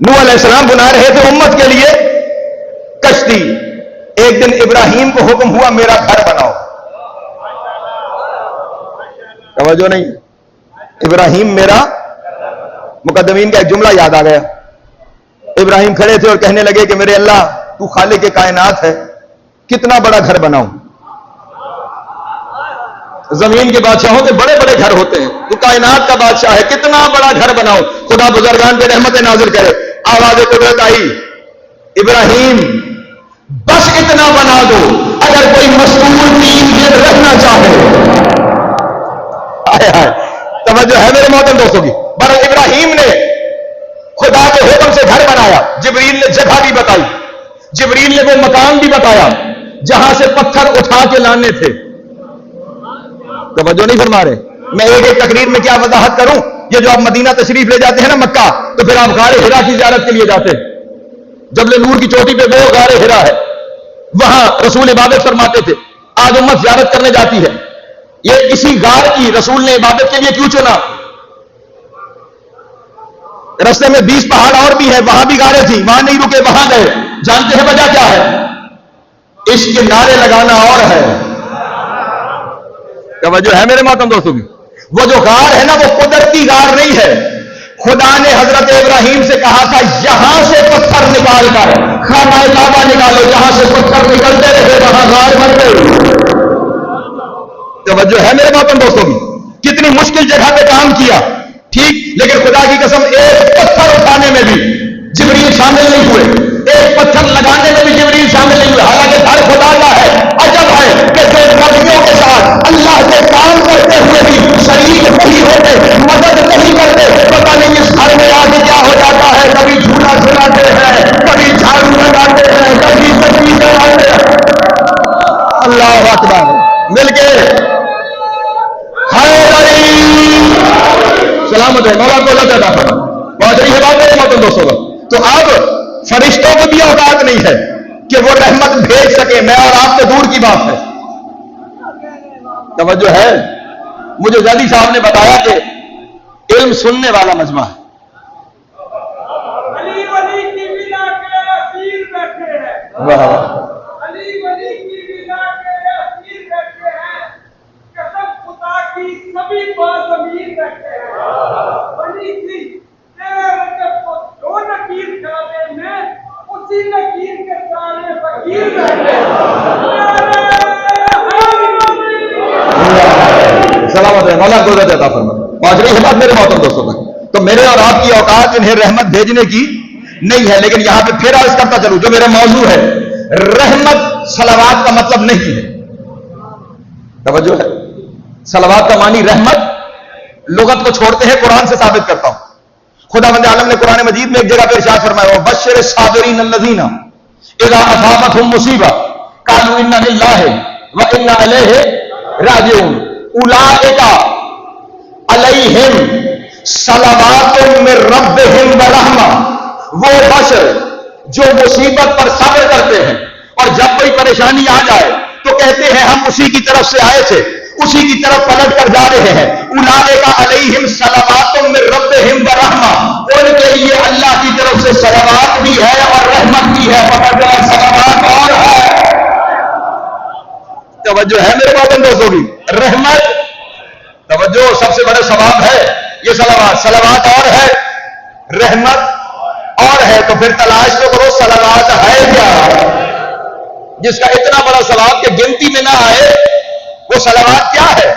نوح علیہ السلام بنا رہے تھے امت کے لیے کشتی. ایک دن ابراہیم کو حکم ہوا میرا گھر بناؤ. توجہ نہیں، ابراہیم میرا، مقدمین کا ایک جملہ یاد آ گیا. ابراہیم کھڑے تھے اور کہنے لگے کہ میرے اللہ تو خالق کائنات ہے، کتنا بڑا گھر بناؤں. زمین کے بادشاہوں کے بڑے بڑے گھر ہوتے ہیں، تو کائنات کا بادشاہ ہے، کتنا بڑا گھر بناؤ. خدا بزرگان پہ رحمت نازل کرے. آواز قدرت آئی، ابراہیم بس اتنا بنا دو اگر کوئی مستور 3 دن رہنا چاہے. توجہ ہے میرے محترم دوستوں کی. برابر ابراہیم نے خدا کے حکم سے گھر بنایا. جبریل نے جگہ بھی بتائی، جبریل نے وہ مکان بھی بتایا جہاں سے پتھر اٹھا کے لانے تھے. توجہ نہیں فرما رہے. میں ایک ایک تقریر میں کیا وضاحت کروں. یہ جو آپ مدینہ تشریف لے جاتے ہیں نا مکہ، تو پھر آپ غار ہرا کی زیارت کے لیے جاتے ہیں. جبل نور کی چوٹی پہ وہ غار ہرا ہے، وہاں رسول عبادت فرماتے تھے. آج امت زیارت کرنے جاتی ہے. یہ اسی غار کی رسول نے عبادت کے لیے کیوں چنا؟ رستے میں 20 پہاڑ اور بھی ہیں، وہاں بھی غاریں تھیں، وہاں نہیں رکے، وہاں گئے. جانتے ہیں وجہ کیا ہے؟ عشق کے نعرے لگانا اور ہے. توجہ ہے میرے محترم دوستوں کی. وہ جو غار ہے نا وہ قدرتی غار نہیں ہے. خدا نے حضرت ابراہیم سے کہا تھا یہاں سے پتھر نکال کر خانہ کعبہ نکالو. جہاں سے پتھر نکلتے رہے وہاں غار بن گئے. توجہ ہے میرے محترم دوستوں کی. کتنی مشکل جگہ پہ کام کیا، ٹھیک، لیکن خدا کی قسم ایک پتھر اٹھانے میں بھی جبریل شامل نہیں ہوئے، ایک پتھر لگانے میں بھی جبریل شامل نہیں ہوئے. حالانکہ گھر خدا کا ہے. عجب ہے کہ جو نبیوں کے ساتھ اللہ کے کام کرتے ہوئے بھی شریک نہیں ہوتے، مدد نہیں کرتے. پتہ نہیں اس گھر میں آگے کیا ہو جاتا ہے. کبھی جھولا جھلاتے ہیں، کبھی جھاڑو لگاتے ہیں، کبھی سبزی چڑھاتے ہیں. اللہ اکبر. مل کے سلامت ہے. مولا کو اللہ عطا فرمائے. بہت رہی ہے بات میرے محترم دوستوں کا. تو اب فرشتوں کو بھی اوقات نہیں ہے کہ وہ رحمت بھیج سکے. میں اور آپ سے دور کی بات ہے. توجہ ہے. مجھے زیدی صاحب نے بتایا کہ علم سننے والا مجمع ہے. علی ولی کی بنا کے اسیر بیٹھے ہیں. واہ علی ولی کی بنا کے اسیر بیٹھے ہیں. قسم خدا کی سبھی باضمیر بیٹھے ہیں. ولی کی تیرے رجب کو جو نکیر کرنے میں اسی نکیر کے سارے فقیر بیٹھے ہیں. سلامت ہے. مولا کو عطا فرمائے. پہنچ رہی ہے بات میرے محترم دوستوں تک. تو میرے اور آپ کی اوقات انہیں رحمت بھیجنے کی نہیں ہے، لیکن یہاں پہ پھر عرض کرتا چلوں جو میرا موضوع ہے، رحمت صلوات کا مطلب نہیں ہے. توجہ ہے. صلوات کا معنی رحمت لغت کو چھوڑتے ہیں، قرآن سے ثابت کرتا ہوں. خدا بند عالم نے قرآن مجید میں ایک جگہ پہ ارشاد فرمایا بشر الصابرین الذین اذا اصابتهم مصیبہ قالوا انا للہ وانا الیہ راجعون اولئک علیہم صلوات من ربہم ورحمہ. وہ بشر جو مصیبت پر صبر کرتے ہیں اور جب کوئی پریشانی آ جائے تو کہتے ہیں ہم اسی کی طرف سے آئے تھے، اسی کی طرف پلٹ کر جا رہے ہیں. اولئک علیہم صلوات من ربہم ورحمہ. ان کے لیے اللہ کی طرف سے صلوات بھی ہے اور رحمت بھی ہے. پتہ صلوات اور ہے. توجہ ہے میرے محترم دوستوں کی. رحمت توجہ سب سے بڑا ثواب ہے یہ صلوات. صلوات اور ہے، رحمت اور ہے. تو پھر تلاش تو کرو صلوات ہے کیا، جس کا اتنا بڑا ثواب کہ گنتی میں نہ آئے. وہ صلوات کیا ہے،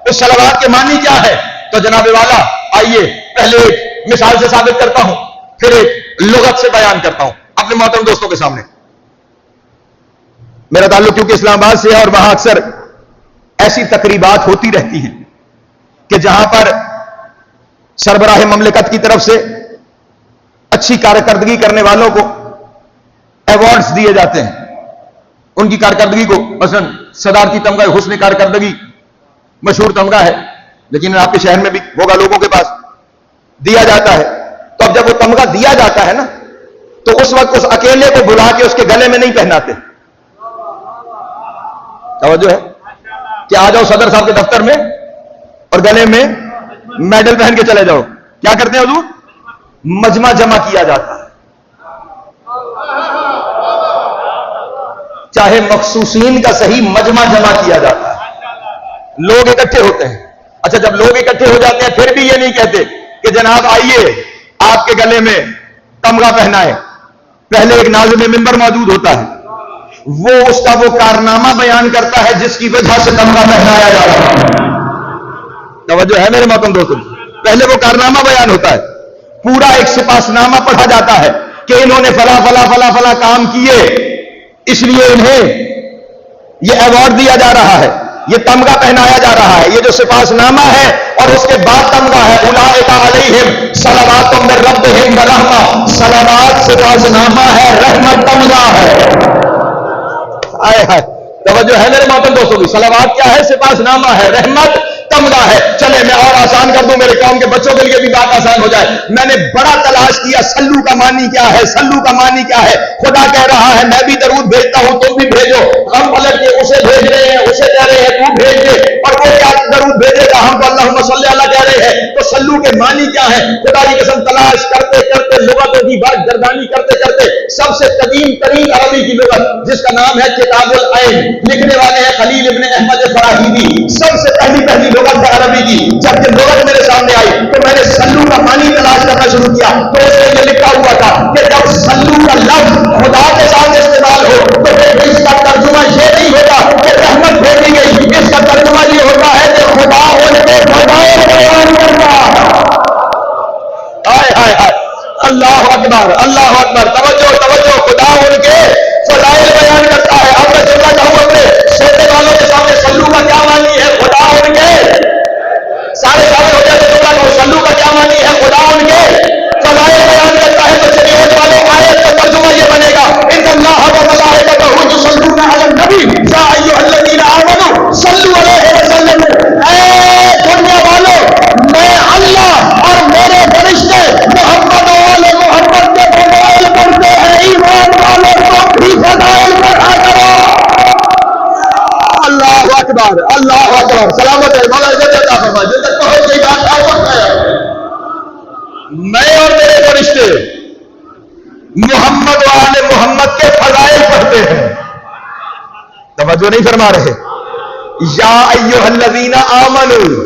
اس صلوات کے معنی کیا ہے؟ تو جناب والا آئیے پہلے ایک مثال سے ثابت کرتا ہوں، پھر ایک لغت سے بیان کرتا ہوں اپنے محترم دوستوں کے سامنے. میرا تعلق کیونکہ اسلام آباد سے ہے اور وہاں اکثر ایسی تقریبات ہوتی رہتی ہیں کہ جہاں پر سربراہ مملکت کی طرف سے اچھی کارکردگی کرنے والوں کو ایوارڈز دیے جاتے ہیں. ان کی کارکردگی کو مثلا صدارتی تمغہ حسن کارکردگی مشہور تمغہ ہے، لیکن آپ کے شہر میں بھی ہوگا لوگوں کے پاس دیا جاتا ہے. تو اب جب وہ تمغہ دیا جاتا ہے نا تو اس وقت اس اکیلے کو بلا کے اس کے گلے میں نہیں پہناتے. توجہ ہے کہ آ جاؤ صدر صاحب کے دفتر میں اور گلے میں میڈل پہن کے چلے جاؤ. کیا کرتے ہیں حضور؟ مجمع جمع کیا جاتا ہے. چاہے مخصوصین کا صحیح مجمع جمع کیا جاتا ہے. لوگ اکٹھے ہوتے ہیں. اچھا جب لوگ اکٹھے ہو جاتے ہیں پھر بھی یہ نہیں کہتے کہ جناب آئیے آپ کے گلے میں تمغہ پہنا ہے. پہلے ایک ناظم منبر موجود ہوتا ہے، وہ اس کا وہ کارنامہ بیان کرتا ہے جس کی وجہ سے تمغہ پہنایا جا رہا ہے. توجہ ہے میرے محترم دوستوں. پہلے وہ کارنامہ بیان ہوتا ہے، پورا ایک سپاسنامہ پڑھا جاتا ہے کہ انہوں نے فلاں فلاں فلاں فلاں کام کیے، اس لیے انہیں یہ ایوارڈ دیا جا رہا ہے، یہ تمغہ پہنایا جا رہا ہے. یہ جو سپاسنامہ ہے اور اس کے بعد تمغہ ہے. اولئک علیہم صلوات من ربہم ورحمہ. صلوات سپاسنامہ ہے، رحمت تمغہ ہے. آئے ہائے توجہ ہے میرے محترم دوستوں کی. صلوات کیا ہے؟ سپاسنامہ ہے، رحمت تمغہ ہے. چلے میں اور آسان کر دوں، میرے قوم کے بچوں کے لیے بھی بات آسان ہو جائے. میں نے بڑا تلاش کیا سلو کا معنی کیا ہے، سلو کا معنی کیا ہے. خدا کہہ رہا ہے میں بھی درود بھیجتا ہوں تم بھی بھیجو. ہم پلٹ کے اسے بھیج رہے ہیں، اسے کہہ رہے ہیں تو بھیج دے، اور وہ کیا درود بھیجے گا؟ ہم تو اللہم صلی اللہ کہہ رہے ہیں. تو سلو کے معنی کیا ہے؟ خدا کی قسم تلاش کرتے کرتے لغتوں کی بات گردانی کرتے کرتے سب سے قدیم ترین عربی کی لغت جس کا نام ہے کتاب العین، لکھنے والے ہیں خلیل ابن احمد فراہیدی. سب سے پہلی لغت ہے عربی کی. جب یہ لغت میرے سامنے آئی تو میں نے سلو کا معنی تلاش کرنا شروع کیا تو اس میں یہ لکھا ہوا تھا کہ جب سلو کا لفظ خدا کے سامنے استعمال ہو تو پھر اس کا ترجمہ یہ نہیں ہوتا کہ رحمت بھیجی گئی، اس کا ترجمہ یہ ہوتا ہے کہ خدا ان کے فضائل بیان کرتا. ہائے ہائے ہائے اللہ اکبر اللہ اکبر. توجہ توجہ. خدا ان کے فضائل بیان کرتا ہے. اب میں سننا چاہوں اپنے سوچنے والوں کے سامنے سلو کا کیا معنی ہے؟ خدا ان کے سارے سارے ہو جاتے سننا کہو سلو کا کیا معنی ہے؟ خدا ان کے فضائل بیان کرتا ہے. تو چلیے اس والے آیت کا ترجمہ یہ بنے گا ان اللہ وملائکتہ یصلون علی النبی یا ایھا الذین آمنوا صلوا علیہ وسلم. اے دنیا والوں میں اللہ اور میرے فرشتے محمد والے محمد کے فضائل پڑھتے ہیں. ایمان والوں کو بھی فضائل پڑھا کرو. اللہ اکبر اللہ اکبر. سلامت ہے مولا عزت عطا فرمائے. جن تک پہنچ گئی بات آپ وقت ہے میں اور میرے فرشتے محمد و آل محمد کے فضائل پڑھتے ہیں. توجہ نہیں فرما رہے. یا ایھا الذین آمنوا،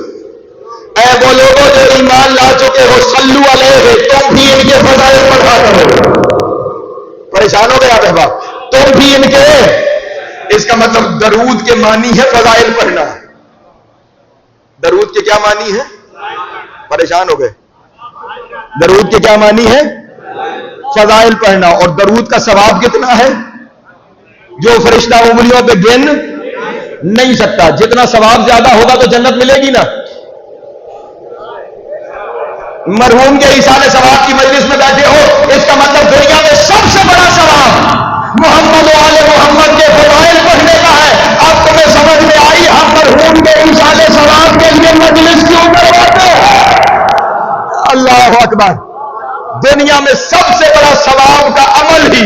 اے وہ لوگوں جو ایمان لا چکے ہو، صلو علیہ، تم بھی ان کے فضائل پڑھا کرو. پریشان ہو گئے آپ احباب؟ تم بھی ان کے، اس کا مطلب درود کے معنی ہے فضائل پڑھنا. درود کے کیا معنی ہے؟ پریشان ہو گئے. درود کے کیا معنی ہے؟ فضائل پڑھنا. اور درود کا ثواب کتنا ہے جو فرشتہ انگلیوں پہ گن نہیں سکتا. جتنا ثواب زیادہ ہوگا تو جنت ملے گی نا. مرحوم کے ایصال ثواب کی مجلس میں بیٹھے ہو، اس کا مطلب دنیا میں سب سے بڑا ثواب محمد و آل محمد کے فضائل پڑھنے کا ہے. اب تمہیں سمجھ میں آئی ہم مرحوم کے ایصال ثواب کے لیے مجلس کیوں کرواتے ہیں؟ اللہ اکبر. دنیا میں سب سے بڑا ثواب کا عمل ہی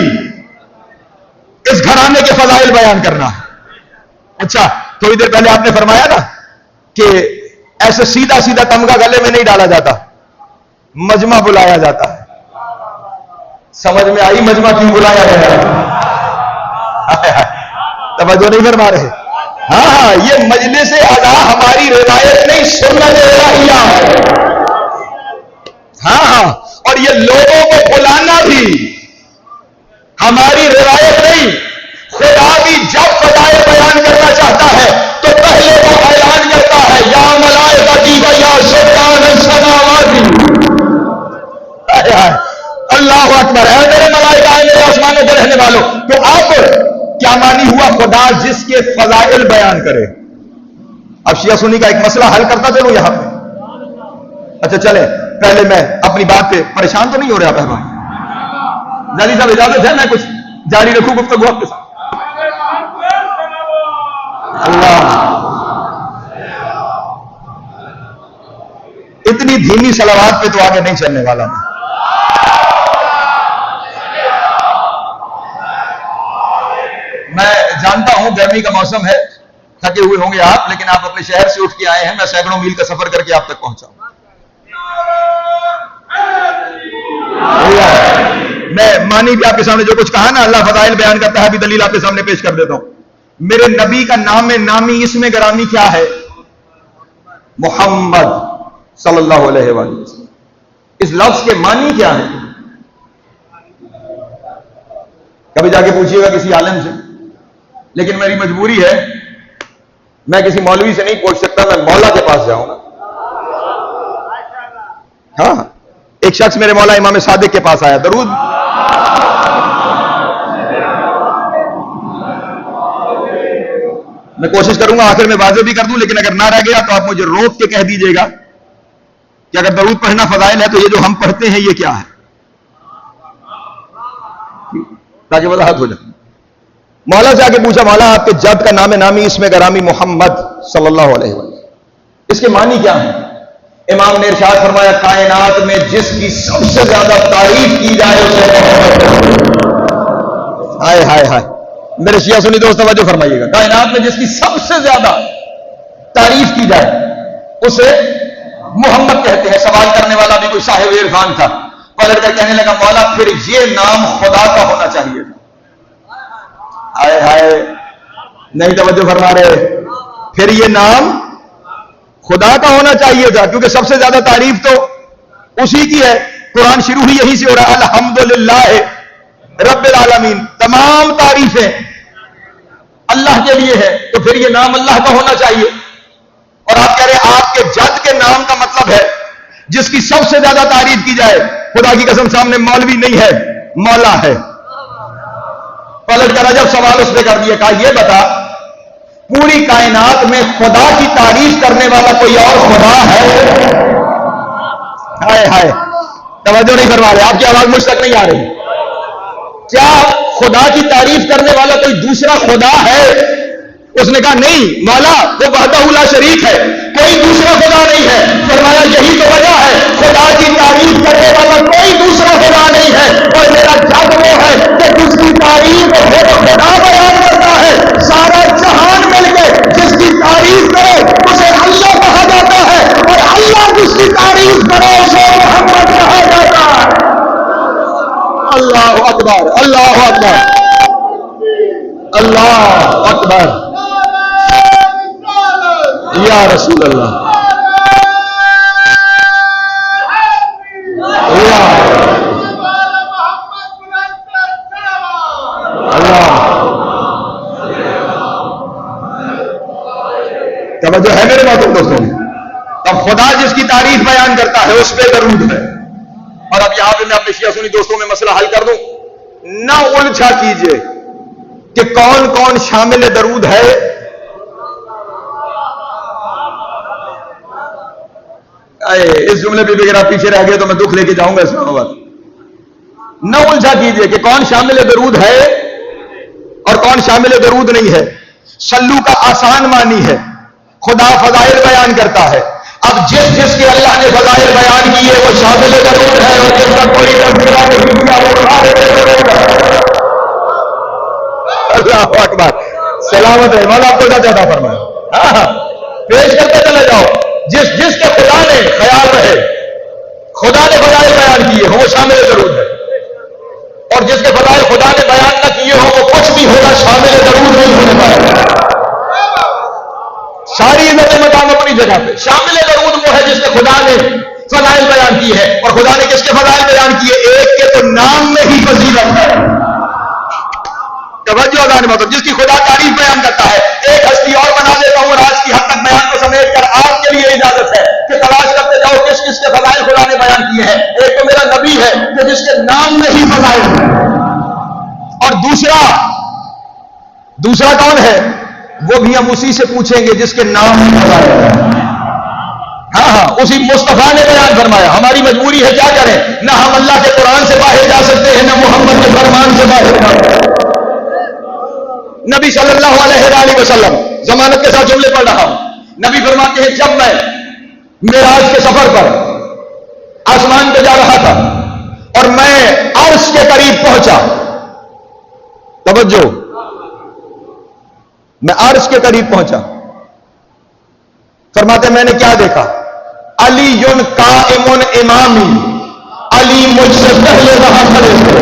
اس گھرانے کے فضائل بیان کرنا ہے. اچھا، تھوڑی دیر پہلے آپ نے فرمایا نا کہ ایسے سیدھا سیدھا تمغہ گلے میں نہیں ڈالا جاتا، مجمع بلایا جاتا ہے. سمجھ میں آئی مجمع کیوں بلایا گیا ہے؟ توجہ نہیں فرما رہے. ہاں، یہ مجلس ادا ہماری روایت نہیں، سنت الہیہ ہے. ہاں، اور یہ لوگوں کو بلانا بھی ہماری روایت نہیں. خدا بھی جب فضائل بیان کرنا چاہتا ہے تو پہلے وہ اعلان کرتا ہے یا ملائکتی و یا سکان السماوات. اللہ اکبر. اے میرے ملائکہ، اے میرے آسمانوں پر رہنے والوں. تو اب کیا معنی ہوا؟ خدا جس کے فضائل بیان کرے. اب شیعہ سنی کا ایک مسئلہ حل کرتا چلوں یہاں پہ. اچھا چلیں، پہلے میں اپنی بات پہ پریشان تو نہیں ہو رہا پہلوان؟ جاری صاحب اجازت ہے میں کچھ جاری رکھوں گفتگو آپ کے ساتھ؟ اللہ، اتنی دھیمی صلوات پہ تو آگے نہیں چلنے والا میں. میں جانتا ہوں گرمی کا موسم ہے، تھکے ہوئے ہوں گے آپ، لیکن آپ اپنے شہر سے اٹھ کے آئے ہیں. میں سینکڑوں میل کا سفر کر کے آپ تک پہنچا ہوں. میں مانی بھی آپ کے سامنے جو کچھ کہا نا، اللہ فضائل بیان کرتا ہے، ابھی دلیل آپ کے سامنے پیش کر دیتا ہوں. میرے نبی کا نام نامی اسم گرامی کیا ہے؟ محمد صلی اللہ علیہ وسلم. اس لفظ کے معنی کیا ہے؟ کبھی جا کے پوچھیے گا کسی عالم سے. لیکن میری مجبوری ہے، میں کسی مولوی سے نہیں پوچھ سکتا، میں مولا کے پاس جاؤں گا. ہاں، ایک شخص میرے مولا امام صادق کے پاس آیا. درود میں کوشش کروں گا آخر میں واضح بھی کر دوں، لیکن اگر نہ رہ گیا تو آپ مجھے روک کے کہہ دیجئے گا کہ اگر درود پڑھنا فضائل ہے تو یہ جو ہم پڑھتے ہیں یہ کیا ہے، تاکہ وضاحت ہو جائے. مولا سے آ کے پوچھا، مولا آپ کے جد کا نام نامی اسم گرامی محمد صلی اللہ علیہ وسلم، اس کے معنی کیا ہے؟ امام نے ارشاد فرمایا، کائنات میں جس کی سب سے زیادہ تعریف کی جائے اسے محمد. ہائے ہائے ہائے، میرے شیعہ سنی دوست توجہ فرمائیے گا. کائنات میں جس کی سب سے زیادہ تعریف کی جائے اسے محمد کہتے ہیں. سوال کرنے والا بھی کوئی صاحب عرفان تھا، پلٹ کر کہنے لگا، مولا پھر یہ نام خدا کا ہونا چاہیے تھا. ہائے ہائے، نہیں توجہ فرما رہے. پھر یہ نام خدا کا ہونا چاہیے تھا، کیونکہ سب سے زیادہ تعریف تو اسی کی ہے. قرآن شروع ہی یہی سے ہو رہا ہے، الحمدللہ رب العالمین. تمام تعریفیں اللہ کے لیے ہے، تو پھر یہ نام اللہ کا ہونا چاہیے. اور آپ کہہ رہے ہیں آپ کے جد کے نام کا مطلب ہے جس کی سب سے زیادہ تعریف کی جائے. خدا کی قسم سامنے مولوی نہیں ہے، مولا ہے. پلٹ کر جب سوال اس نے کر دیا، کہا یہ بتا پوری کائنات میں خدا کی تعریف کرنے والا کوئی اور خدا ہے؟ ہائے ہائے، توجہ نہیں فرما رہے، آپ کی آواز مجھ تک نہیں آ رہی. کیا خدا کی تعریف کرنے والا کوئی دوسرا خدا ہے؟ اس نے کہا نہیں مولا، وہ وحدہ لا شریک ہے، کوئی دوسرا خدا نہیں ہے. فرمایا یہی تو وجہ ہے، خدا کی تعریف کرنے والا کوئی دوسرا خدا نہیں ہے. اور میرا جگ وہ ہے کہ جس کی تعریف خدا بیان کرتا ہے، سارا جہان مل کے جس کی تعریف کرے اسے اللہ کہا جاتا ہے، اور اللہ جس کی تعریف کرے اسے محمد کہا جاتا ہے. اللہ اکبر، اللہ اکبر، اللہ اکبر، یا رسول اللہ، توجہ ہے میرے محترم دوستوں؟ اب خدا جس کی تعریف بیان کرتا ہے اس پہ درود ہے. اور اب یہاں پہ میں اپنے شیعہ سنی دوستوں میں مسئلہ حل کر دوں. نہ الجھا کیجئے کہ کون کون شامل درود ہے. اس جملے پہ اگر آپ پیچھے رہ گئے تو میں دکھ لے کے جاؤں گا اس میں. نہ الجھا کیجئے کہ کون شامل درود ہے اور کون شامل درود نہیں ہے. سلو کا آسان معنی ہے خدا فضائل بیان کرتا ہے. اب جس جس کے اللہ نے فضائل بیان کیے وہ شامل درود ہے اور جس کا کوئی تذکرہ نہیں کیا وہ درود ہے. اللہ اکبر، سلامت ہے مولا آپ کو زیادہ فرمائے. ہاں پیش کرتے چلے جاؤ. جس جس کے خدا نے خیال رہے خدا نے فضائل بیان کیے ہو وہ شامل درود ہے، اور جس کے فضائل خدا نے بیان نہ کیے ہو وہ کچھ بھی ہوگا شامل درود نہیں ہونے پائے گا. ساری عزت مقام اپنی جگہ پہ. شامل درود وہ ہے جس نے خدا نے فضائل بیان کی ہے. اور خدا نے کس کے فضائل بیان کیے؟ ایک کے تو نام میں ہی فضیلت ہے. توجہ اذان مطلب جس کی خدا تعریف بیان کرتا ہے. ایک ہستی اور بنا دیتا ہوں اور آج کی حد تک بیان کو سمیٹ کر آپ کے لیے اجازت ہے کہ تلاش کرتے جاؤ کس کس کے فضائل خدا نے بیان کیے ہیں. ایک تو میرا نبی ہے کہ جس کے نام میں ہی فضائل ہے، اور دوسرا کون ہے؟ وہ بھی ہم اسی سے پوچھیں گے جس کے نام میں فضائل ہے. ہاں اسی مصطفیٰ نے بیان فرمایا. ہماری مجبوری ہے کیا کریں؟ نہ ہم اللہ کے قرآن سے باہر جا سکتے ہیں نہ محمد کے فرمان سے باہر جا سکتے ہیں. نبی صلی اللہ علیہ وآلہ وسلم ضمانت کے ساتھ جملے پڑھ رہا ہوں. نبی فرماتے ہیں جب میں معراج کے سفر پر آسمان پہ جا رہا تھا اور میں عرش کے قریب پہنچا. توجہ، میں عرش کے قریب پہنچا. فرماتے میں نے کیا دیکھا؟ علی قائم امامی، علی مجھ سے پہلے وہاں کھڑے تھے.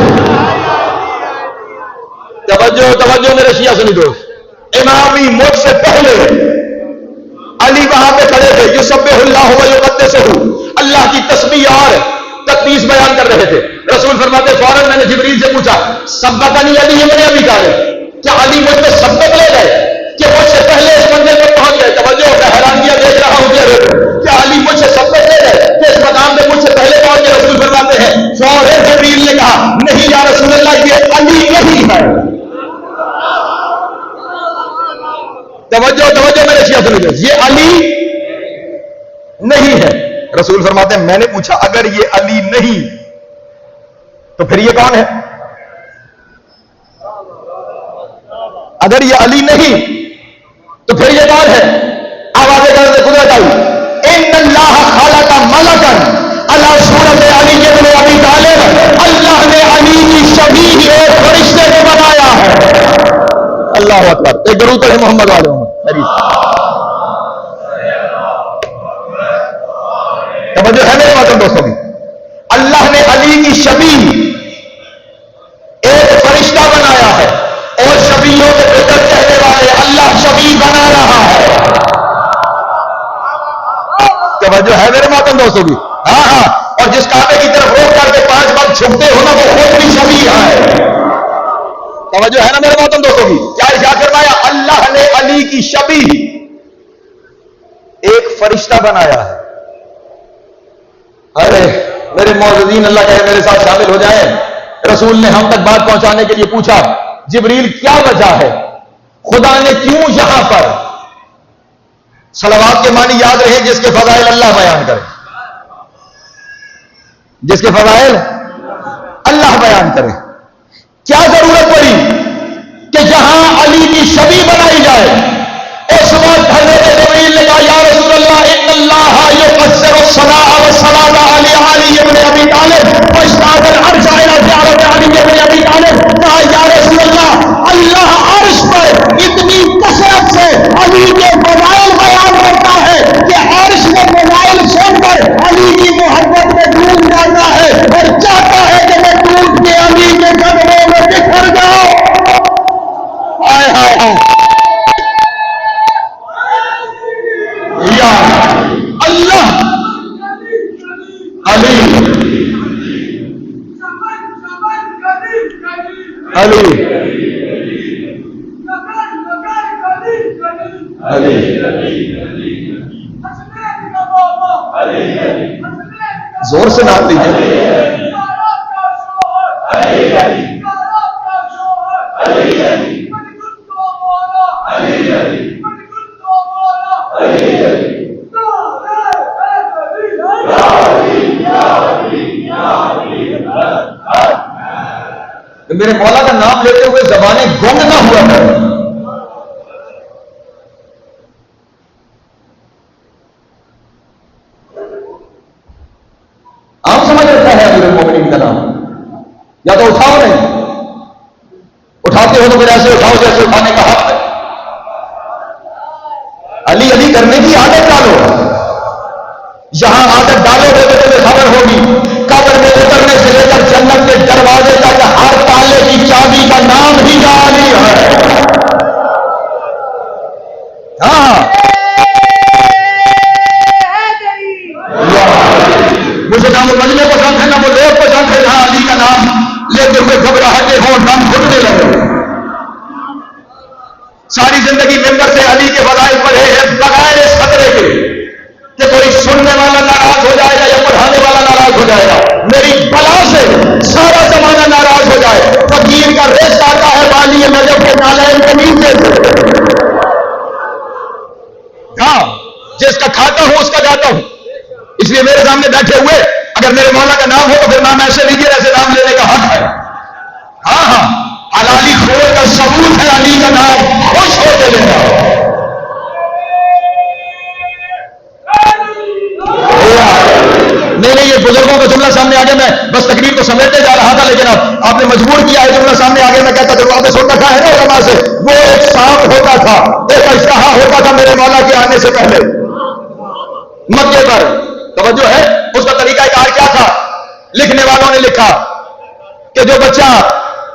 توجہ میرے شیعہ سنی دوست، امامی مجھ سے پہلے علی وہاں پہ کھڑے تھے. یسبح اللہ و یقدسہ، اللہ کی تسبیح اور تقدیس بیان کر رہے تھے. رسول فرماتے فوراً میں نے جبریل سے پوچھا سبقنی علی ابن ابی طالب، کیا علی مجھ سے سبق لے گئے کہ مجھ سے پہلے اس منزل پر پہنچ گئے؟ توجہ، میں حیرانیاں دیکھ رہا ہوں کہ علی مجھ سے سبق لے گئے کہ اس مقام پہ مجھ سے پہلے پہنچ گئے. رسول فرماتے ہیں فوراً جبریل نے کہا نہیں یا رسول اللہ یہ علی نہیں ہے. توجہ میرے شیعہ سنیے، یہ علی نہیں ہے. رسول فرماتے ہیں میں نے پوچھا اگر یہ علی نہیں تو پھر یہ کون ہے؟ اگر یہ علی نہیں تو پھر یہ کون ہے؟ آوازیں کرتے قدرت آئی ان اللہ خلق ملکا علی صورت علی ابن ابی طالب، اللہ نے علی کی شبیہ ایک فرشتے کو بنایا ہے. اللہ اکبر. ایک درود ہے محمد والے توجہ ہے میرے محترم دوستوں کی. اللہ نے علی کی شبیہ ایک فرشتہ بنایا ہے اور شبیہوں کے بہتر کہنے والے اللہ شبیہ بنا رہا ہے. توجہ ہے میرے محترم دوستوں کی. ہاں اور جس کعبے کی طرف روک کر کے 5 وقت جھکتے ہو نا وہ خود بھی شبیہ ہے. توجہ ہے نا میرے محترم دوستوں کی. کیا ارشاد فرمایا؟ اللہ نے علی کی شبیہ ایک فرشتہ بنایا ہے. ارے میرے معززین اللہ کہے میرے ساتھ شامل ہو جائیں. رسول نے ہم تک بات پہنچانے کے لیے پوچھا جبریل کیا وجہ ہے خدا نے کیوں یہاں پر؟ صلوات کے معنی یاد رہے جس کے فضائل اللہ بیان کرے، جس کے فضائل اللہ بیان کرے. کیا ضرورت پڑی کہ جہاں علی کی شبیہ بنائی جائے؟ اس وقت حضرت جبریل نے کہا یا رسول اللہ ان اللہ یقصر الصلاۃ والصلاۃ علی علی ابن ابی طالب واشتاق العرش الی زیارت علی ابن ابی طالب. کہا یا رسول اللہ اللہ عرش پر اتنی کثرت سے علی کے فضائل بیان کرتا ہے کہ عرش میں فضائل سن کر علی کی محبت میں ڈوب جاتا ہے اور چاہتا ہے کہ میں ڈوب کے علی زور سے نام لیجیے. میرے مولا کا نام لیتے ہوئے زبانیں گنگ نہ ہوا کریں. عام سمجھ رکھا ہے امیر المومنین کا نام. یا تو اٹھاؤ نہیں, اٹھاتے ہو تو پھر ایسے اٹھاؤ جیسے اٹھانے کا حق ہے. علی علی کرنے کی عادت ڈالو. یہاں عادت ڈالو گے تو تمہیں خبر ہوگی قبر میں اترنے سے لے کر جنت کے دروازے تک ہر تالے کی چابی کا نام ہی علی ہے. ہاں مجھے نام المجلے پسند ہے, نہ وہ لوگ پسند ہے جہاں علی کا نام لیتے ہوئے گھبراہٹے ہوں, دم گھٹنے لگے. ساری زندگی ممبر سے علی کے فضائل پڑھے ہیں بغیر اس خطرے کے کہ کوئی سننے والا ناراض ہو جائے گا یا پڑھانے والا ناراض ہو جائے گا. میری بلا سے سارا زمانہ ناراض ہو جائے. فقیر کا رزق آتا ہے والی نجف کے نالین کے نیچے سے. ہاں جس کا کھاتا ہوں اس کا جاتا ہوں. اس لیے میرے سامنے بیٹھے ہوئے اگر میرے مولا کا نام ہو تو پھر نام ایسے لیجیے ایسے نام لینے کا حق ہے. ہاں ہاں حلالی خور کا ثبوت ہے علی کا نام خوش ہو کے لینا. نہیں یہ بزرگوں کا جملہ سامنے آ گیا. میں بس تقریر کو سمیٹنے جا رہا تھا لیکن آپ نے مجبور کیا ہے. جملہ سامنے آ گیا. میں کہتا ضرور آپ نے سن رکھا ہے نا علماء سے, وہ ایک سانپ ہوتا تھا, ایک اشتہا ہوتا تھا میرے مولا کے آنے سے پہلے مکے پر. توجہ ہے. اس کا طریقہ کار کیا تھا؟ لکھنے والوں نے لکھا کہ جو بچہ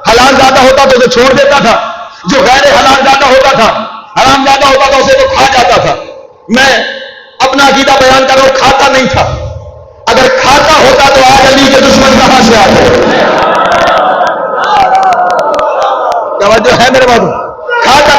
حلال زادہ ہوتا تو اسے چھوڑ دیتا تھا, جو غیر حلال زادہ ہوتا تھا حرام زادہ ہوتا تھا اسے تو کھا جاتا تھا. میں اپنا عقیدہ بیان کر رہا ہوں, کھاتا نہیں تھا. اگر کھاتا ہوتا تو آج علی کے دشمن کہاں سے آتے؟ توجہ ہے میرے بابو. کھاتا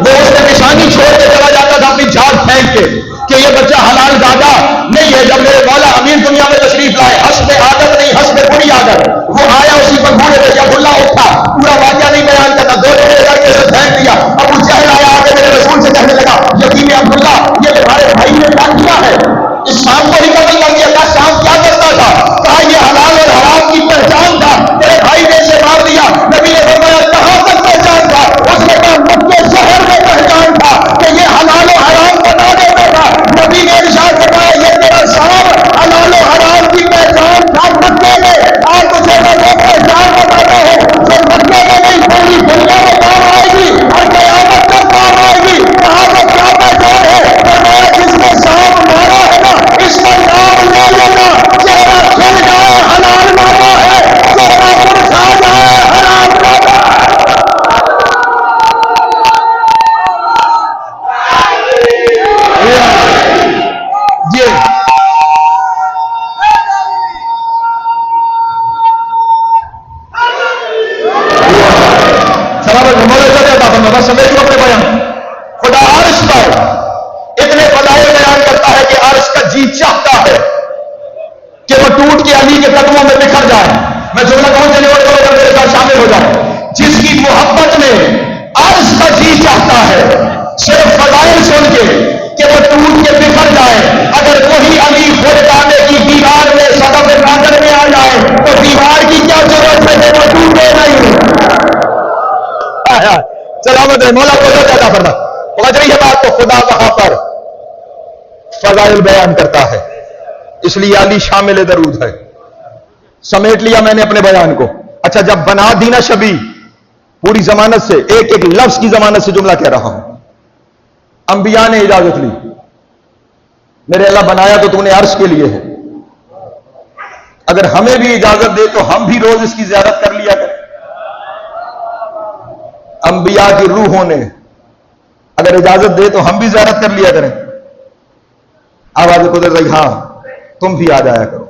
وہ اس نے نشانی چھوڑ کے چلا جاتا تھا اپنی جھاڑ پھینک کے کہ یہ بچہ حلال زادہ نہیں ہے. جب میرے مولا امین دنیا میں تشریف لائے, حسب عادت نہیں حسب بری عادت, وہ آیا اسی پر بھولے تھے. جب اللہ اٹھا پورا واقعہ نہیں بیان کرتا, دو جگہ کر کے اسے پھینک دیا. ابو جہل آیا آگے میرے رسول سے کہنے لگا یقین عبداللہ یہ تمہارے بھائی نے کیا کیا ہے؟ اس شام کو ہی قتل کر دیا. کہا شام کیا کرتا تھا؟ کہا یہ حلال اور حرام کی پہچان تھا, تیرے بھائی نے اسے مار دیا. نبی نے فرمایا کہاں تک پہچان تھا؟ اس نے کہا مکے شہر میں پہچان تھا کہ یہ حلال و حرام بتا دیتا تھا. نبی نے ارشاد فرمایا یہ تیرا شام حلال و حرام کی پہچان تھا مکے میں. آج تجھے میں وہ پہچان بتاتا ہوں جو مکے میں نہیں پوری دنیا میں کام آئے گی اور قیامت تک کام آئے گی. کہاں پر کیا پہچان ہے؟ فرمایا جس نے شام مارا ہے نا اس کا نام لے لینا, چہرہ کھل جائے حلال مارا ہے, چہرہ مرجھا جائے حرام مارا ہے. خدا عرش پر اتنے فضائل بیان کرتا ہے کہ عرش کا جی چاہتا ہے کہ وہ ٹوٹ کے علی کے قدموں میں بکھر جائے. میں جملہ کہوں چلے اور میرے ساتھ شامل ہو جائے. جس کی محبت میں عرش کا جی چاہتا ہے صرف فضائل سن کے کہ وہ ٹوٹ کے بکھر جائے. اگر وہی علی خودکانے کی دیوار میں سقف ناظر میں آ جائے تو دیوار کی کیا ضرورت ہے کہ وہ ٹوٹے نہیں. سلامت ہے مولا کو زیادہ فرما. سمجھ رہی ہے بات؟ تو خدا وہاں پر فضائل بیان کرتا ہے, اس لیے علی شامل درود ہے. سمیٹ لیا میں نے اپنے بیان کو. اچھا جب بنا دی نا شبی پوری ضمانت سے, ایک ایک لفظ کی ضمانت سے جملہ کہہ رہا ہوں. انبیاء نے اجازت لی, میرے اللہ بنایا تو تم نے عرش کے لیے ہے, اگر ہمیں بھی اجازت دے تو ہم بھی روز اس کی زیارت کر لیا کریں. انبیاء کی روحوں نے اگر اجازت دے تو ہم بھی زیارت کر لیا کریں. آواز قدرت رہی ہاں تم بھی آ جایا کرو.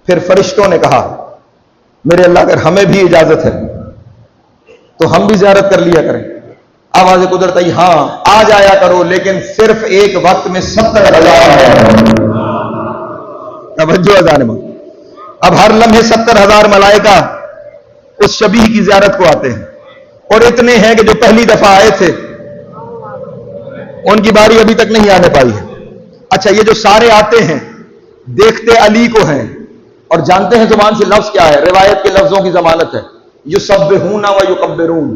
پھر فرشتوں نے کہا میرے اللہ اگر ہمیں بھی اجازت ہے تو ہم بھی زیارت کر لیا کریں. آواز قدرت آئی ہاں آ جایا کرو، لیکن صرف ایک وقت میں 70,000 ہے. توجہ اذان میں. اب ہر لمحے 70,000 ملائکہ اس شبیہ کی زیارت کو آتے ہیں، اور اتنے ہیں کہ جو پہلی دفعہ آئے تھے ان کی باری ابھی تک نہیں آنے پائی ہے. اچھا، یہ جو سارے آتے ہیں دیکھتے علی کو ہیں اور جانتے ہیں زبان سے لفظ کیا ہے. روایت کے لفظوں کی ضمانت ہے، یسبحون و یکبرون.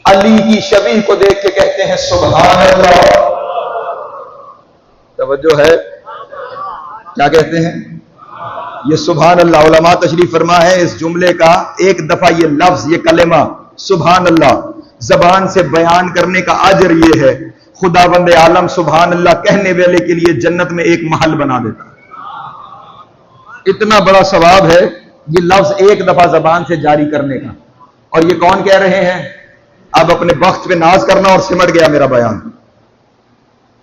علی کی شبیہ کو دیکھ کے کہتے ہیں سبحان اللہ. توجہ ہے، کیا کہتے ہیں؟ یہ سبحان اللہ. علماء تشریف فرما ہے اس جملے کا ایک دفعہ یہ لفظ، یہ کلمہ سبحان اللہ زبان سے بیان کرنے کا اجر یہ ہے، خداوند عالم سبحان اللہ کہنے والے کے لیے جنت میں ایک محل بنا دیتا ہے. اتنا بڑا ثواب ہے یہ لفظ ایک دفعہ زبان سے جاری کرنے کا. اور یہ کون کہہ رہے ہیں؟ اب اپنے بخت پہ ناز کرنا اور سمٹ گیا میرا بیان.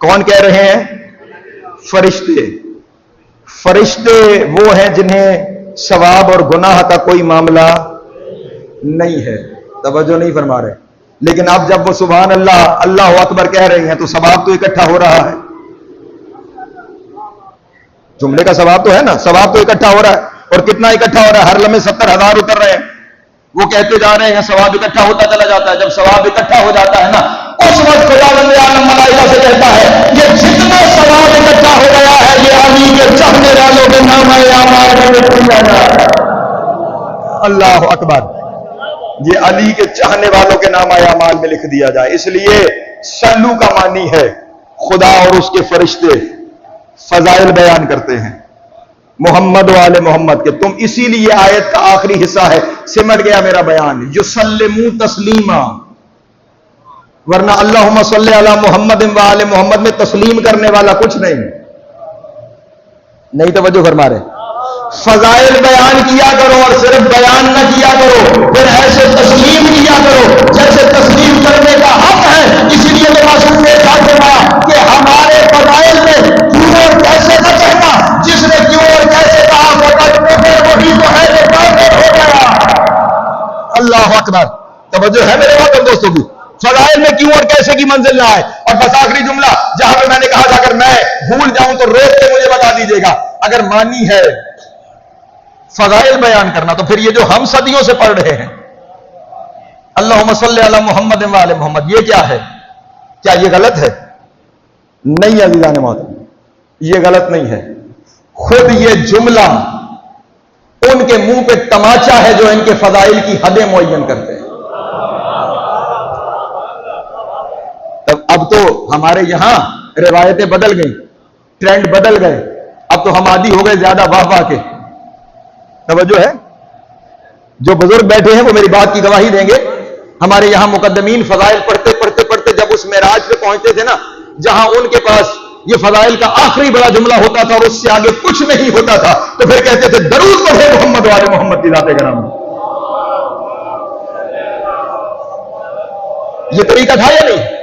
کون کہہ رہے ہیں؟ فرشتے. فرشتے وہ ہیں جنہیں ثواب اور گناہ کا کوئی معاملہ نہیں ہے. توجہ نہیں فرما رہے. لیکن اب جب وہ سبحان اللہ اللہ اکبر کہہ رہے ہیں تو ثواب تو اکٹھا ہو رہا ہے. جملے کا ثواب تو ہے نا، ثواب تو اکٹھا ہو رہا ہے. اور کتنا اکٹھا ہو رہا ہے؟ ہر لمحے 70,000 اتر رہے ہیں. وہ کہتے جا رہے ہیں ثواب اکٹھا ہوتا چلا جاتا ہے. جب ثواب اکٹھا ہو جاتا ہے نا، اس وقت خداوند عالم ملائکہ سے کہتا ہے یہ جتنا ثواب اکٹھا ہو گیا ہے یہ علی کے چاہنے والوں کے نام اعمال میں لکھ دیا جائے. اللہ اکبر. یہ علی کے چاہنے والوں کے نام اعمال میں لکھ دیا جائے. اس لیے سلو کا معنی ہے خدا اور اس کے فرشتے فضائل بیان کرتے ہیں محمد و آل محمد کے. تم اسی لیے آیت کا آخری حصہ ہے، سمٹ گیا میرا بیان، یسلمو تسلیما. ورنہ اللہم صلی علی محمد و آل محمد میں تسلیم کرنے والا کچھ نہیں. نہیں توجہ فرما رہے. فضائل بیان کیا کرو اور صرف بیان نہ کیا کرو، پھر ایسے تسلیم کیا کرو جیسے تسلیم کرنے کا حق ہے. اسی لیے تو معصوم نے کہا کہ ہمارے فضائل میں کیوں اور کیسے نہ کہنا. جس نے کیوں اور کیسے کہا فقط وہی تو ہے جو کافر ہو گیا. اللہ اکبر. توجہ ہے میرے محترم دوستوں کی. فضائل میں کیوں اور کیسے کی منزل نہ آئے. اور بس آخری جملہ جہاں پہ میں نے کہا تھا اگر میں بھول جاؤں تو روک کے مجھے بتا دیجیے گا. اگر مانی ہے فضائل بیان کرنا تو پھر یہ جو ہم صدیوں سے پڑھ رہے ہیں اللہم صلی علی محمد و آل محمد، یہ کیا ہے؟ کیا یہ غلط ہے؟ نہیں عزیزان محترم، یہ غلط نہیں ہے. خود یہ جملہ ان کے منہ پہ تماچا ہے جو ان کے فضائل کی حدیں معین کرتے ہیں. تب اب تو ہمارے یہاں روایتیں بدل گئیں، ٹرینڈ بدل گئے. اب تو ہم عادی ہو گئے زیادہ واہ واہ کے. توجہ ہے. جو بزرگ بیٹھے ہیں وہ میری بات کی گواہی دیں گے. ہمارے یہاں مقدمین فضائل پڑھتے پڑھتے پڑھتے جب اس معراج پہ پہنچتے تھے نا، جہاں ان کے پاس یہ فضائل کا آخری بڑا جملہ ہوتا تھا اور اس سے آگے کچھ نہیں ہوتا تھا، تو پھر کہتے تھے درود پڑھے محمد والے محمد کی ذات کرام. یہ طریقہ تھا یا نہیں؟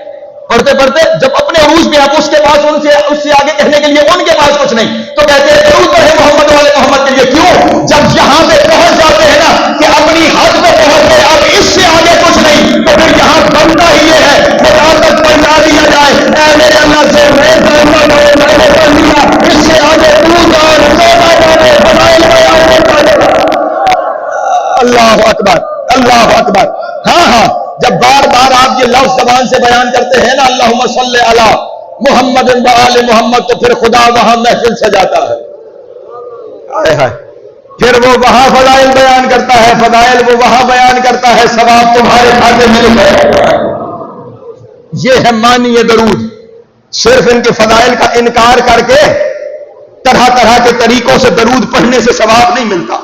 پڑھتے پڑھتے جب اپنے عروج پہ آپ اس کے پاس اس سے آگے کہنے کے لیے ان کے پاس کچھ نہیں، تو کہتے ہیں درود پڑھے محمد والے محمد کے لیے. کیوں؟ جب یہاں پہ پہنچ جاتے ہیں نا کہ اپنی حد پہ پہنچ گئے، اب اس سے آگے کچھ نہیں، تو پھر یہاں بنتا ہی یہ ہے خدا تک پہنچا دیا جائے. اے میرے اللہ سے میں نے پڑھ لیا، اس سے آگے اللہ اکبر اللہ اکبر. ہاں ہاں، جب بار بار آپ یہ لفظ زبان سے بیان کرتے ہیں نا اللہم صلی علی محمد و آل محمد، تو پھر خدا وہاں محفل سجاتا ہے. ہائے ہائے. پھر وہ وہاں فضائل بیان کرتا ہے، فضائل وہ وہاں بیان کرتا ہے، ثواب تمہارے کھاتے میں لکھا ہے. یہ ہے معنی درود. صرف ان کے فضائل کا انکار کر کے طرح طرح کے طریقوں سے درود پڑھنے سے ثواب نہیں ملتا.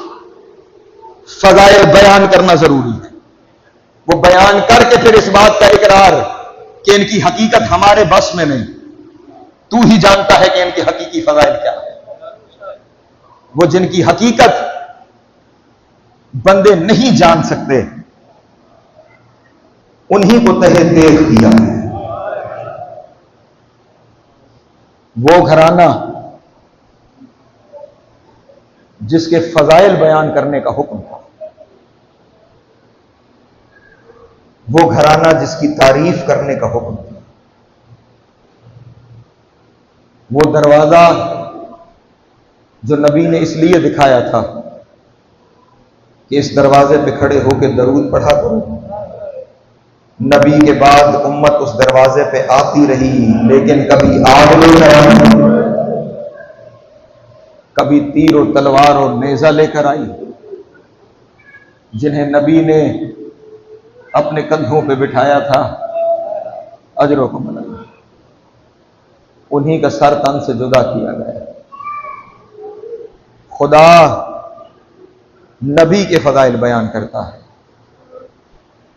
فضائل بیان کرنا ضروری ہے. وہ بیان کر کے پھر اس بات کا اقرار کہ ان کی حقیقت ہمارے بس میں نہیں، تو ہی جانتا ہے کہ ان کے حقیقی فضائل کیا ہے. وہ جن کی حقیقت بندے نہیں جان سکتے انہی کو تہے دیکھ دیا ہے. وہ گھرانہ جس کے فضائل بیان کرنے کا حکم تھا، وہ گھرانہ جس کی تعریف کرنے کا حکم تھا، وہ دروازہ جو نبی نے اس لیے دکھایا تھا کہ اس دروازے پہ کھڑے ہو کے درود پڑھا کرو۔ نبی کے بعد امت اس دروازے پہ آتی رہی، لیکن کبھی آگ لے کر آئی، کبھی تیر و تلوار اور نیزہ لے کر آئی۔ جنہیں نبی نے اپنے کندھوں پہ بٹھایا تھا، اجرکم اللہ، انہی کا سر تن سے جدا کیا گیا۔ خدا نبی کے فضائل بیان کرتا ہے،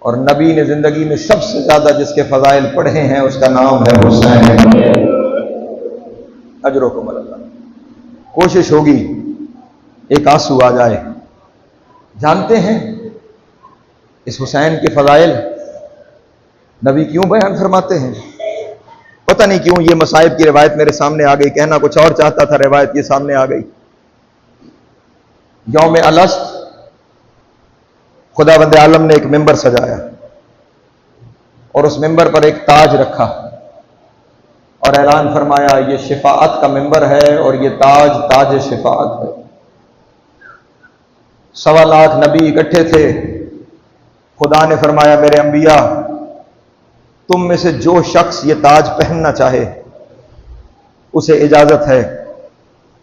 اور نبی نے زندگی میں سب سے زیادہ جس کے فضائل پڑھے ہیں اس کا نام ہے حسین۔ اجرکم اللہ۔ کوشش ہوگی ایک آنسو آ جائے۔ جانتے ہیں اس حسین کے فضائل نبی کیوں بیان فرماتے ہیں؟ پتہ نہیں کیوں یہ مصائب کی روایت میرے سامنے آ گئی، کہنا کچھ اور چاہتا تھا، روایت یہ سامنے آ گئی۔ یوم الست خدا بند عالم نے ایک ممبر سجایا اور اس ممبر پر ایک تاج رکھا اور اعلان فرمایا یہ شفاعت کا ممبر ہے اور یہ تاج تاج شفاعت ہے۔ 1.25 لاکھ نبی اکٹھے تھے۔ خدا نے فرمایا میرے انبیاء، تم میں سے جو شخص یہ تاج پہننا چاہے اسے اجازت ہے،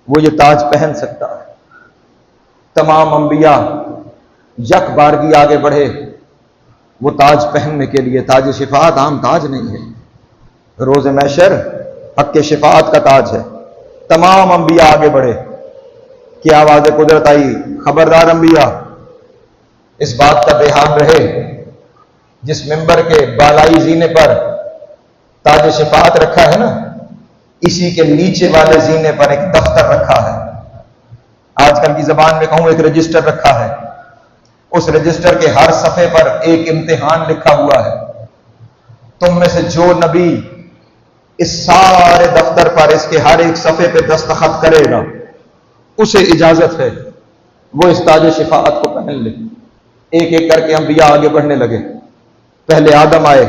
وہ یہ تاج پہن سکتا ہے۔ تمام انبیاء یک بارگی آگے بڑھے وہ تاج پہننے کے لیے۔ تاج شفاعت عام تاج نہیں ہے، روز محشر حق کے شفاعت کا تاج ہے۔ تمام انبیاء آگے بڑھے کہ آواز قدرت آئی، خبردار انبیاء، اس بات کا دھیان رہے جس ممبر کے بالائی زینے پر تاج شفاعت رکھا ہے نا، اسی کے نیچے والے زینے پر ایک دفتر رکھا ہے۔ آج کل کی زبان میں کہوں ایک رجسٹر رکھا ہے۔ اس رجسٹر کے ہر صفحے پر ایک امتحان لکھا ہوا ہے۔ تم میں سے جو نبی اس سارے دفتر پر اس کے ہر ایک صفحے پہ دستخط کرے گا اسے اجازت ہے وہ اس تاج شفاعت کو پہن لے۔ ایک ایک کر کے انبیاء آگے بڑھنے لگے۔ پہلے آدم آئے،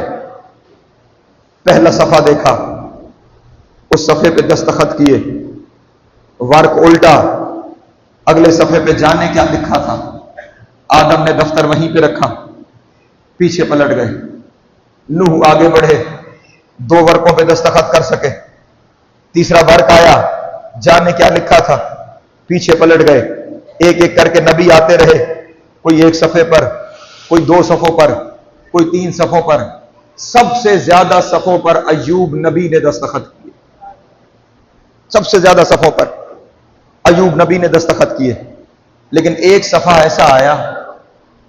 پہلا صفحہ دیکھا، اس صفحے پہ دستخط کیے، ورق الٹا، اگلے صفحے پہ جانے کیا لکھا تھا۔ آدم نے دفتر وہیں پہ رکھا، پیچھے پلٹ گئے۔ نوح آگے بڑھے، 2 ورقوں پہ دستخط کر سکے۔ تیسرا ورق آیا، جانے کیا لکھا تھا، پیچھے پلٹ گئے۔ ایک ایک کر کے نبی آتے رہے، کوئی 1 صفحے پر، کوئی 2 صفحوں پر، کوئی 3 صفحوں پر۔ سب سے زیادہ صفحوں پر ایوب نبی نے دستخط کیے۔ سب سے زیادہ صفحوں پر ایوب نبی نے دستخط کیے، لیکن ایک صفحہ ایسا آیا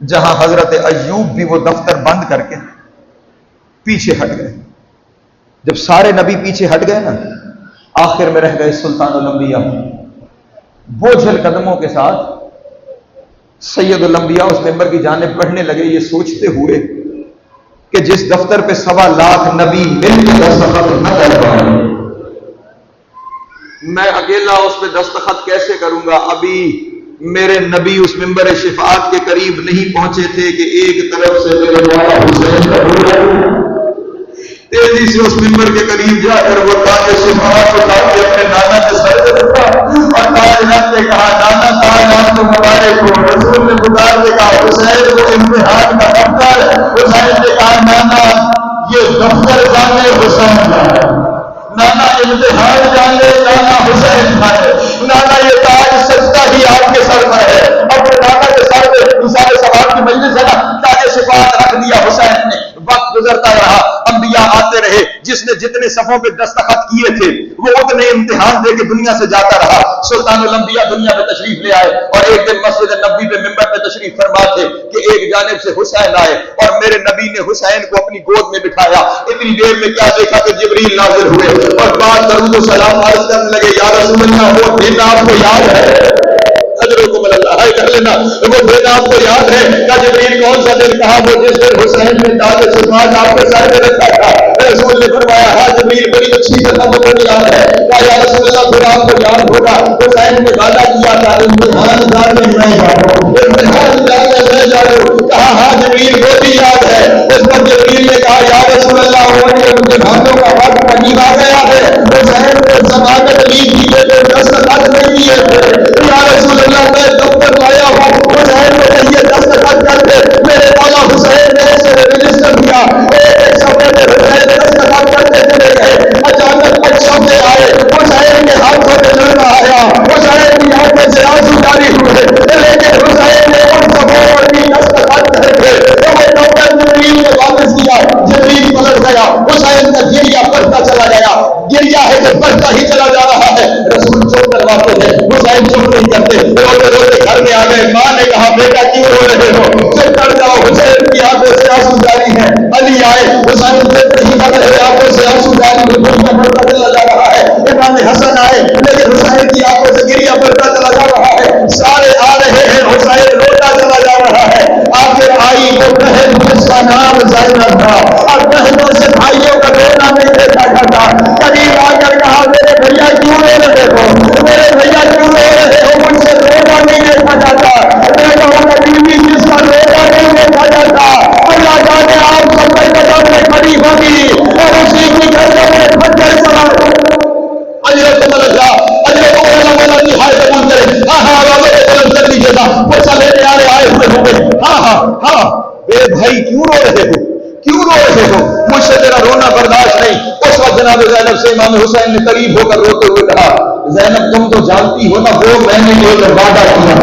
جہاں حضرت ایوب بھی وہ دفتر بند کر کے پیچھے ہٹ گئے۔ جب سارے نبی پیچھے ہٹ گئے نا، آخر میں رہ گئے سلطان الانبیاء۔ بوجھل قدموں کے ساتھ سید الانبیاء اس ممبر کی جانب بڑھنے لگے، یہ سوچتے ہوئے کہ جس دفتر پہ 1.25 لاکھ نبی مل کے دستخط نہ کر پائے، میں اکیلا اس پہ دستخط کیسے کروں گا؟ ابھی میرے نبی اس ممبر شفاعت کے قریب نہیں پہنچے تھے کہ ایک طرف سے میرے مولا حسین کا روح تیزی سے اس ممبر کے قریب جا کر وہ تاج شفاعت اٹھا کے اپنے نانا کے سر پہ رکھا اور تاجدار نے کہا نانا تاج آپ کو مبارک ہو۔ رسول نے پکار کے کہا حسین وہ امتحان کا دفتر ہے۔ حسین نے کہا نانا یہ دفتر جانے حسین کا ہے، نانا امتحان جانے نانا حسین کا ہے، نانا یہ تاج سجدہ ہی آپ کے سر پر ہے۔ اپنے نانا کے سر پہ انسان ثواب کی مجلس ہے نا، تاج شفاعت رکھ دیا حسین نے۔ وقت گزرتا رہا، انبیاء آتے رہے، جس نے جتنے صفوں پہ دستخط کیے تھے وہ اتنے امتحان دے کے دنیا سے جاتا رہا۔ سلطان الانبیاء دنیا پہ تشریف لے آئے اور ایک دن مسجد نبوی پہ ممبر پہ تشریف فرما تھے کہ ایک جانب سے حسین آئے اور میرے نبی نے حسین کو اپنی گود میں بٹھایا۔ اتنی دیر میں کیا دیکھا کہ جبریل نازل ہوئے اور بعد درود و سلام عرض کرنے لگے یا رسول اللہ وہ دن آپ کو یاد ہے؟ اجرکم اللہ کر لینا، وہ دن آپ کو یاد ہے؟ کہا جبریل کون سا دن؟ کہا وہ جس دن حسین نے تاج شفاعت آپ کے سر پہ رکھا تھا۔ رسول نے فرمایا ہاں جبریل بڑی اچھی طرح مجھے یاد ہے۔ کہا یا رسول اللہ پھر آپ کو یاد ہوگا حسین نے وعدہ کیا تھا امتحان جانے میں جاؤ، امتحان جانے میں جاؤ۔ کہا ہاں جبریل وہ بھی یاد ہے۔ اس پر امتحانوں کا وقت قریب آ گیا ہے. حسین نے ضمانت لی تھی لیکن دستخط نہیں کیے تھے. یا رسول اللہ میں دفتر لایا ہوں, حسین کو کہیے دستخط کر دے. میرے مولا حسین نے اسے رجسٹر کیا. ایک صفحے میں حسین دستخط کرتے چلے گئے. اچانک کچھ صفحے آئے, حسین کے ہاتھوں میں لڑنا آیا, حسین کی آنکھوں سے آنسو جاری ہوئے, لیکن حسین نے ان صفحوں پر بھی دستخط کر کے وہ ڈاکٹر جبریل نے واپس کیا. جبریل پلٹ گیا, حسین کا گریا بڑھتا چلا گیا. گریا ہے کہ بڑھتا ہی چلا جا رہا ہے. رسول چپ کرواتے ہیں, حسین چپ نہیں کرتے. روتے روتے گھر میں آ گئے. ماں نے کہا بیٹا کیوں رو رہے ہو, چپ کر جاؤ. حسین کی آنکھوں سے آنسو جاری ہے. علی آئے, حسین چپ نہیں کر رہے, آنکھوں سے آنسو جاری ہے, گریا بڑھتا چلا جا رہا ہے. امام حسن آئے, لیکن حسین کی آنکھوں سے گریا بڑھتا چلا جا رہا ہے. سارے آ رہے ہیں, حسین روتا چلا جا رہا ہے. آخر آئی وہ بہن جس کا نام زینب تھا, اور بہنوں سے بھائیوں کا رونا نہیں دیکھا جاتا. قریب آ کر کہا میرے بھیا کیوں رو رہے ہو, میرے بھیا کیوں رو رہے ہو, مجھ سے رونا نہیں دیکھا جاتا. میں کہوں گا بیوی جس کا رونا نہیں دیکھا جاتا, اللہ جانے آپ سب کے قدم میں کھڑی ہوگی اور اسی کی گردن میں کھنجر چلا. اجر کو ملک اجر کو والا نہایت قبول کرے. ہاں ہاں آوازوں کو بلند کر لیجیے گا, پوچھا میرے آئے ہوئے ہوں گے. ہاں ہاں ہاں, میرے بھائی کیوں رو رہے ہو, کیوں رو رہے ہو, مجھ سے تیرا رونا برداشت نہیں. اس وقت جناب زینب سے امام حسین نے قریب ہو کر روتے ہوئے کہا, زینب تم تو جانتی ہو نا وہ میں نے یہ وعدہ کیا.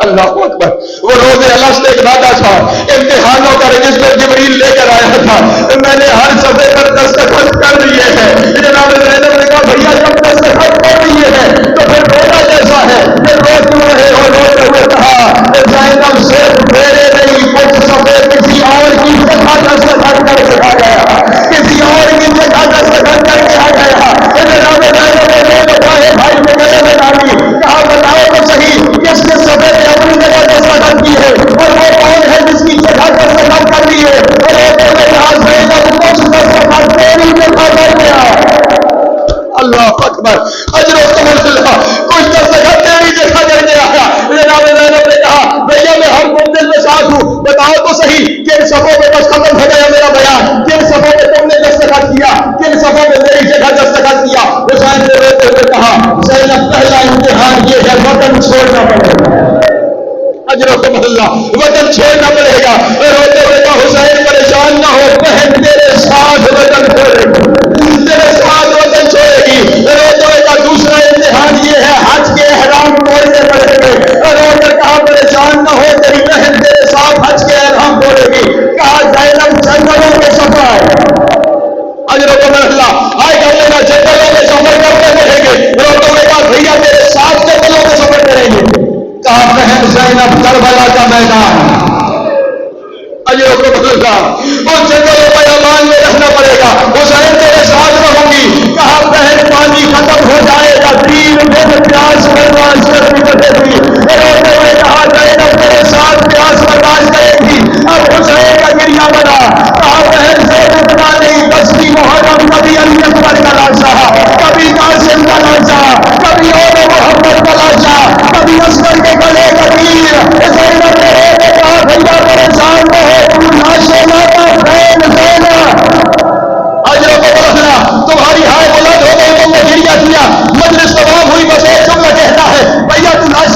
اللہ اکبر, وہ روزے الست ایک وعدہ تھا, امتحانوں کا رجسٹر جبریل لے کر آیا تھا, میں نے ہر صفحے پر دستخط کر دیے ہیں. جناب زینب نے کہا بھیا جب دستخط کر دیے ہیں تو پھر رونا کیسا ہے, پھر رو کیوں رہے ہو. روتے ہوئے کہا زینب صرف میرے نہیں, کچھ صفحے کسی اور کی جگہ دستخط کر کے آ گیا, کسی اور کی جگہ دستخط کر کے آ گیا. جناب زینب نے بتائے بھائی نے گلے میں ڈالی, کہا بتاؤ تو صحیح کس کے صفحے پہ اپنی جگہ دستخط کی ہے, اور وہ کون ہے جس کی جگہ دستخط کر دی ہے. اور روتے ہوئے کہا زینب کچھ دستخط تیری جگہ کر گیا. اللہ اکبر, اجر و ثواب اللہ, کچھ دستخط تیری جگہ کر کے آیا. جناب زینب نے کہا بھیا میں ہر منزل میں ساتھ ہوں, بتاؤ تو صحیح کن صفوں پہ بس ختم ہو گیا میرا بیان, کن صفوں پہ تم نے دستخط کیا, کن صفوں پہ میری جگہ دستخط کیا. حسین نے روتے ہوئے کہا زینب پہلا امتحان یہ ہے وطن چھوڑنا پڑے گا. اجر و ثواب اللہ, وطن چھوڑنا پڑے گا. روتے ہوئے کہا حسین پریشان نہ ہو, بہن تیرے ساتھ وطن چھوڑے گی, تیرے ساتھ وطن چھوڑے گی. روتے ہوئے کہا دوسرا امتحان یہ ہے حج کے احرام توڑنے پڑیں گے. رو کر کہا پریشان نہ ہو, تیری بہن تیرے ساتھ حج کے احرام توڑے گی. کہا زینب جنگلوں کے سفر ہے. اجر و ثواب اللہ, آئے کر لینا جنگلوں میں سفر کرتے رہیں گے. روتے ہوئے کہا بھیا تیرے ساتھ جنگلوں میں سفر کریں گے. کہا بہن زینب کربلا کا میدان, اجر و ثواب اللہ, ان جنگلوں میں امان میں رہنا پڑے گا. حسین تیرے ساتھ رہوں گی. کہا بہن پانی ختم ہو جائے گا, 3 دن پیاس برداشت کرنی پڑے گی. روتے ہوئے کہا زینب تیرے ساتھ پیاس برداشت کرے گی. اب حسین کا گریا بنا. کہا بہن زینب اتنا نہیں, 10 محرم کبھی علی اکبر کا لاشا, کبھی قاسم کا لاشا, کبھی اور محمد کا لاشا, کبھی اصغر کے گلے کا تیر. زینب نے رو کے کہا بھیا پریشان نہ ہو, تو لاشیں لاتا بہن زینب. اجر و ثواب, تمہاری ہائے بلند ہو گئی, تم نے گریا کیا, مجلس تمام ہوئی, بس ایک جملہ کہتا ہے بھیا تو لاش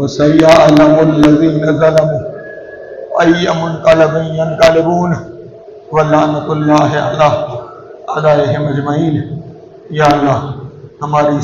وسيعلم الذين ظلموا أي منقلب ينقلبون ولعنة الله على أعدائهم أجمعین۔ یا اللہ ہماری